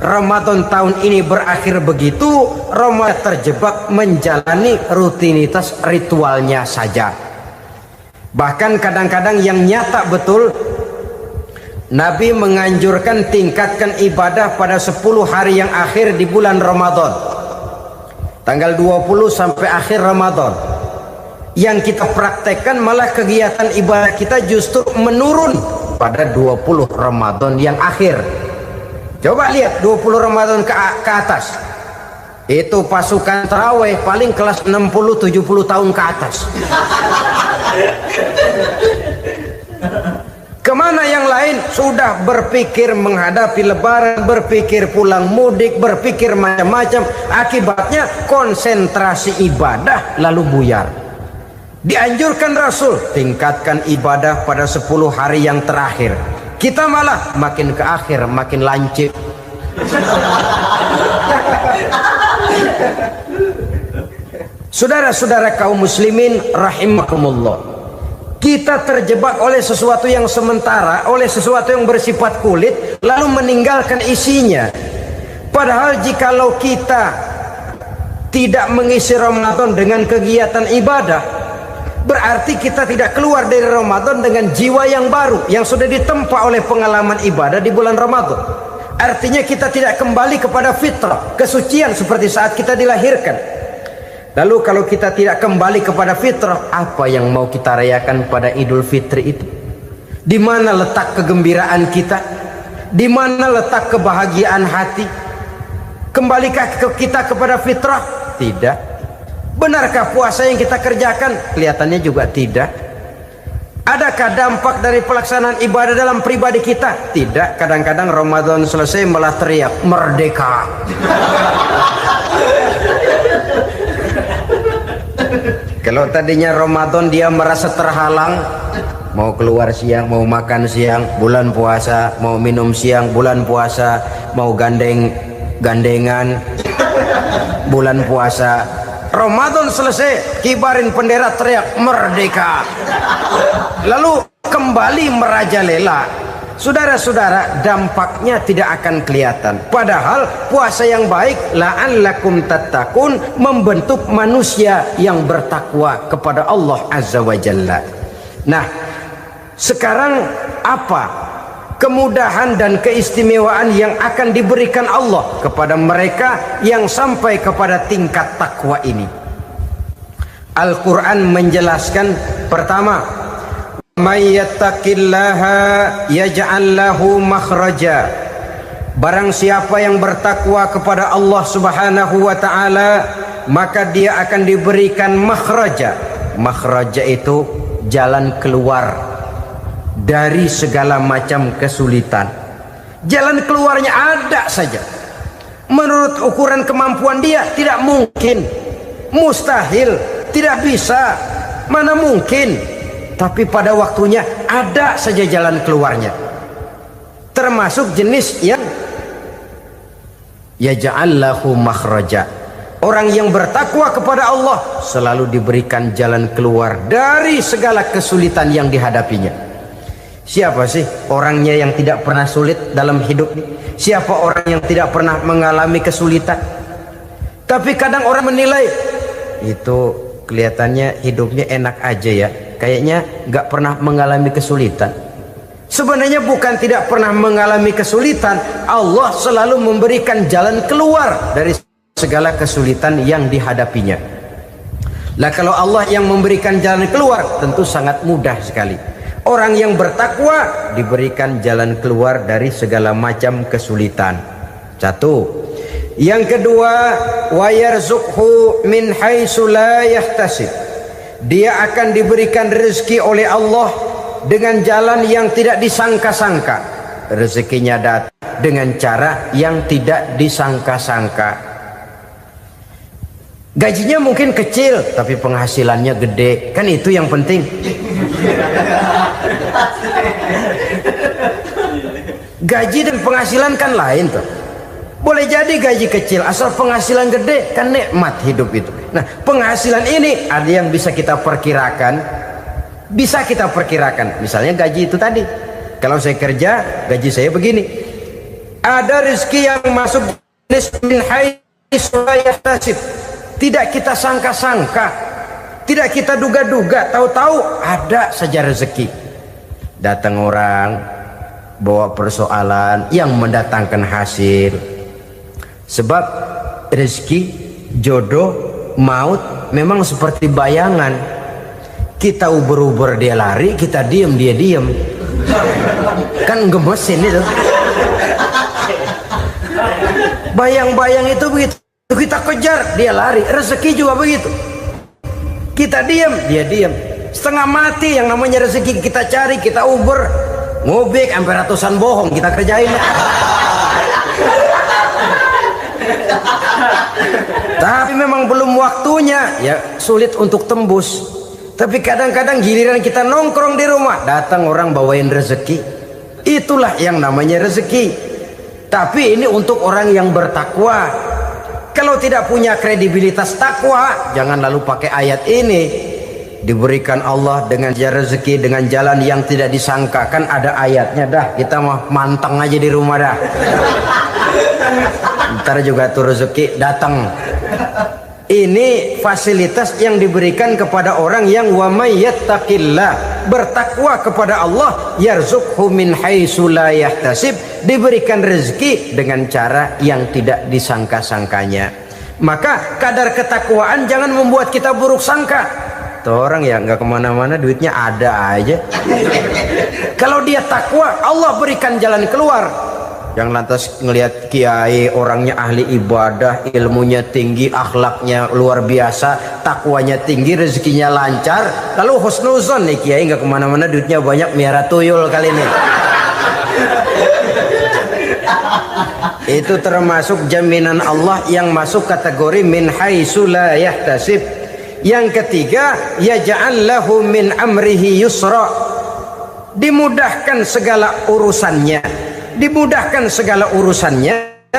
Ramadan tahun ini berakhir begitu, Ramadan terjebak menjalani rutinitas ritualnya saja. Bahkan kadang-kadang yang nyata betul, Nabi menganjurkan tingkatkan ibadah pada 10 hari yang akhir di bulan Ramadan, tanggal 20 sampai akhir Ramadan. Yang kita praktekkan malah kegiatan ibadah kita justru menurun pada 20 Ramadan yang akhir. Coba lihat 20 Ramadan ke atas, itu pasukan tarawih paling kelas 60-70 tahun ke atas. Kemana yang lain sudah berpikir menghadapi lebaran, berpikir pulang mudik, berpikir macam-macam. Akibatnya konsentrasi ibadah lalu buyar. Dianjurkan Rasul tingkatkan ibadah pada 10 hari yang terakhir. Kita malah makin ke akhir makin lancip. Saudara-saudara kaum muslimin rahimakumullah, kita terjebak oleh sesuatu yang sementara, oleh sesuatu yang bersifat kulit, lalu meninggalkan isinya. Padahal jikalau kita tidak mengisi Ramadan dengan kegiatan ibadah, berarti kita tidak keluar dari Ramadan dengan jiwa yang baru, yang sudah ditempa oleh pengalaman ibadah di bulan Ramadan. Artinya kita tidak kembali kepada fitrah, kesucian seperti saat kita dilahirkan. Lalu kalau kita tidak kembali kepada fitrah, apa yang mau kita rayakan pada Idul Fitri itu? Di mana letak kegembiraan kita? Di mana letak kebahagiaan hati? Kembalikah kita kepada fitrah? Tidak. Benarkah puasa yang kita kerjakan? Kelihatannya juga tidak. Adakah dampak dari pelaksanaan ibadah dalam pribadi kita? Tidak. Kadang-kadang Ramadan selesai malah teriak merdeka. Kalau tadinya Ramadan dia merasa terhalang, mau keluar siang, mau makan siang, bulan puasa, mau minum siang, bulan puasa, mau gandengan, bulan puasa. Ramadan selesai, kibarin bendera, teriak merdeka. Lalu kembali merajalela. Saudara-saudara, dampaknya tidak akan kelihatan. Padahal puasa yang baik, la'allakum tattaqun, membentuk manusia yang bertakwa kepada Allah Azza wa Jalla. Nah, sekarang apa kemudahan dan keistimewaan yang akan diberikan Allah kepada mereka yang sampai kepada tingkat takwa ini? Al-Quran menjelaskan, pertama, may yattaqillaha yaj'al lahu makhraja. Barang siapa yang bertakwa kepada Allah Subhanahu wa taala, maka dia akan diberikan makhraja. Makhraja itu jalan keluar dari segala macam kesulitan. Jalan keluarnya ada saja. Menurut ukuran kemampuan dia tidak mungkin, mustahil, tidak bisa, mana mungkin. Tapi pada waktunya ada saja jalan keluarnya. Termasuk jenis yang yaj'allahu makhraja. Orang yang bertakwa kepada Allah selalu diberikan jalan keluar dari segala kesulitan yang dihadapinya. Siapa sih orangnya yang tidak pernah sulit dalam hidup ini? Siapa orang yang tidak pernah mengalami kesulitan? Tapi kadang orang menilai, itu kelihatannya hidupnya enak aja ya, kayaknya nggak pernah mengalami kesulitan. Sebenarnya bukan tidak pernah mengalami kesulitan, Allah selalu memberikan jalan keluar dari segala kesulitan yang dihadapinya. Lah kalau Allah yang memberikan jalan keluar, tentu sangat mudah sekali. Orang yang bertakwa diberikan jalan keluar dari segala macam kesulitan. Satu, Yang kedua, wa yarzuqhu min haitsu la yahtasib. Dia akan diberikan rezeki oleh Allah dengan jalan yang tidak disangka-sangka. Rezekinya datang dengan cara yang tidak disangka-sangka. Gajinya mungkin kecil tapi penghasilannya gede, kan itu yang penting. Gaji dan penghasilan kan lain tuh. Boleh jadi gaji kecil asal penghasilan gede, kan nikmat hidup itu. Nah, penghasilan ini ada yang bisa kita perkirakan. Bisa kita perkirakan. Misalnya gaji itu tadi. Kalau saya kerja, gaji saya begini. Ada rezeki yang masuk min haitsu la yahtasib. Tidak kita sangka-sangka, tidak kita duga-duga, tahu-tahu ada saja rezeki. Datang orang bawa persoalan yang mendatangkan hasil. Sebab rezeki, jodoh, maut memang seperti bayangan. Kita uber-uber dia lari, kita diem dia diem. Kan gemesin itu. Bayang-bayang itu begitu. Kita kejar, dia lari. Rezeki juga begitu. Kita diam, dia diam. Setengah mati yang namanya rezeki kita cari, kita uber, ngobek sampai ratusan bohong kita kerjain. Tapi memang belum waktunya, ya sulit untuk tembus. Tapi kadang-kadang giliran kita nongkrong di rumah, datang orang bawain rezeki. Itulah yang namanya rezeki. Tapi ini untuk orang yang bertakwa. Kalau tidak punya kredibilitas takwa, jangan lalu pakai ayat ini. Diberikan Allah dengan rezeki dengan jalan yang tidak disangka. Kan ada ayatnya dah. Kita mah manteng aja di rumah dah. Ntar juga tuh rezeki datang. Ini fasilitas yang diberikan kepada orang yang wa may yattaqillah, bertakwa kepada Allah, yarzuqhu min haitsu la yahtasib, diberikan rezeki dengan cara yang tidak disangka-sangkanya. Maka kadar ketakwaan jangan membuat kita buruk sangka. Tuh orang ya nggak kemana-mana, duitnya ada aja. Kalau dia takwa, Allah berikan jalan keluar. Yang lantas ngelihat kiai orangnya ahli ibadah, ilmunya tinggi, akhlaknya luar biasa, takwanya tinggi, rezekinya lancar, lalu husnuzon nih kiai nggak kemana-mana, duitnya banyak, miara tuyul kali ini. Itu termasuk jaminan Allah yang masuk kategori min haitsu la yahtasib. Yang ketiga, yaj'al lahu min amrihi yusra, dimudahkan segala urusannya. Dimudahkan segala urusannya.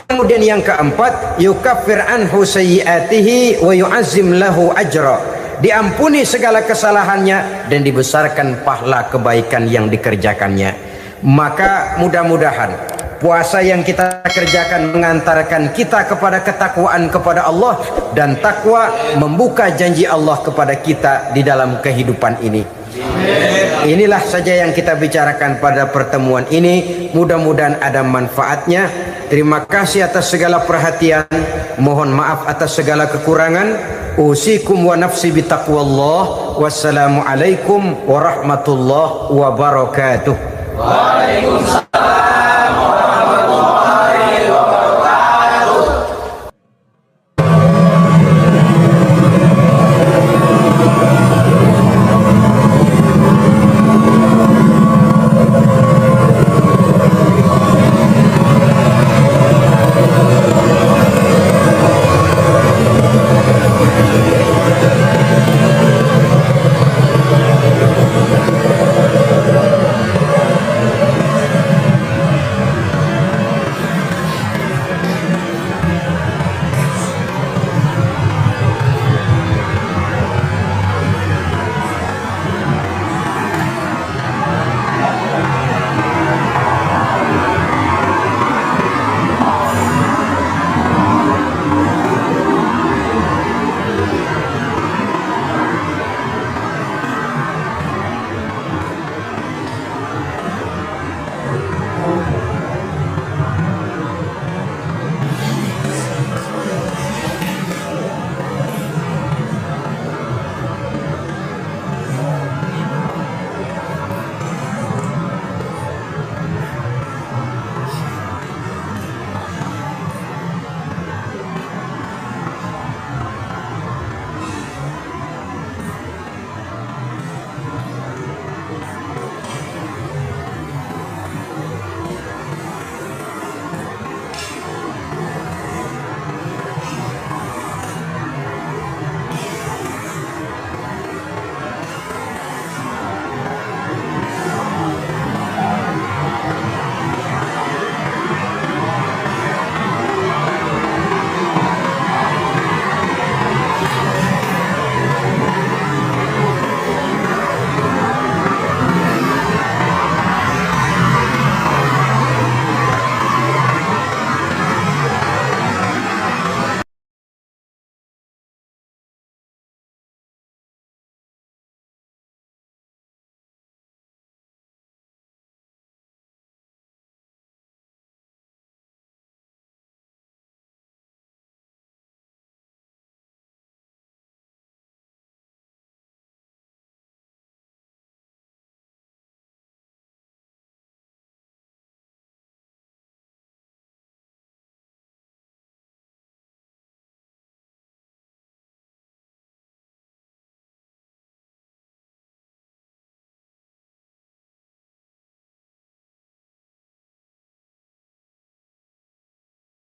Kemudian yang keempat, yukaffir anhu sayyiatihi wa yu'azzim lahu ajra, diampuni segala kesalahannya dan dibesarkan pahala kebaikan yang dikerjakannya. Maka mudah-mudahan puasa yang kita kerjakan mengantarkan kita kepada ketakwaan kepada Allah, dan takwa membuka janji Allah kepada kita di dalam kehidupan ini. Inilah saja yang kita bicarakan pada pertemuan ini. Mudah-mudahan ada manfaatnya. Terima kasih atas segala perhatian. Mohon maaf atas segala kekurangan. Usikum wa nafsi bitaqwallah. Wassalamualaikum warahmatullahi wabarakatuh. Waalaikumsalam.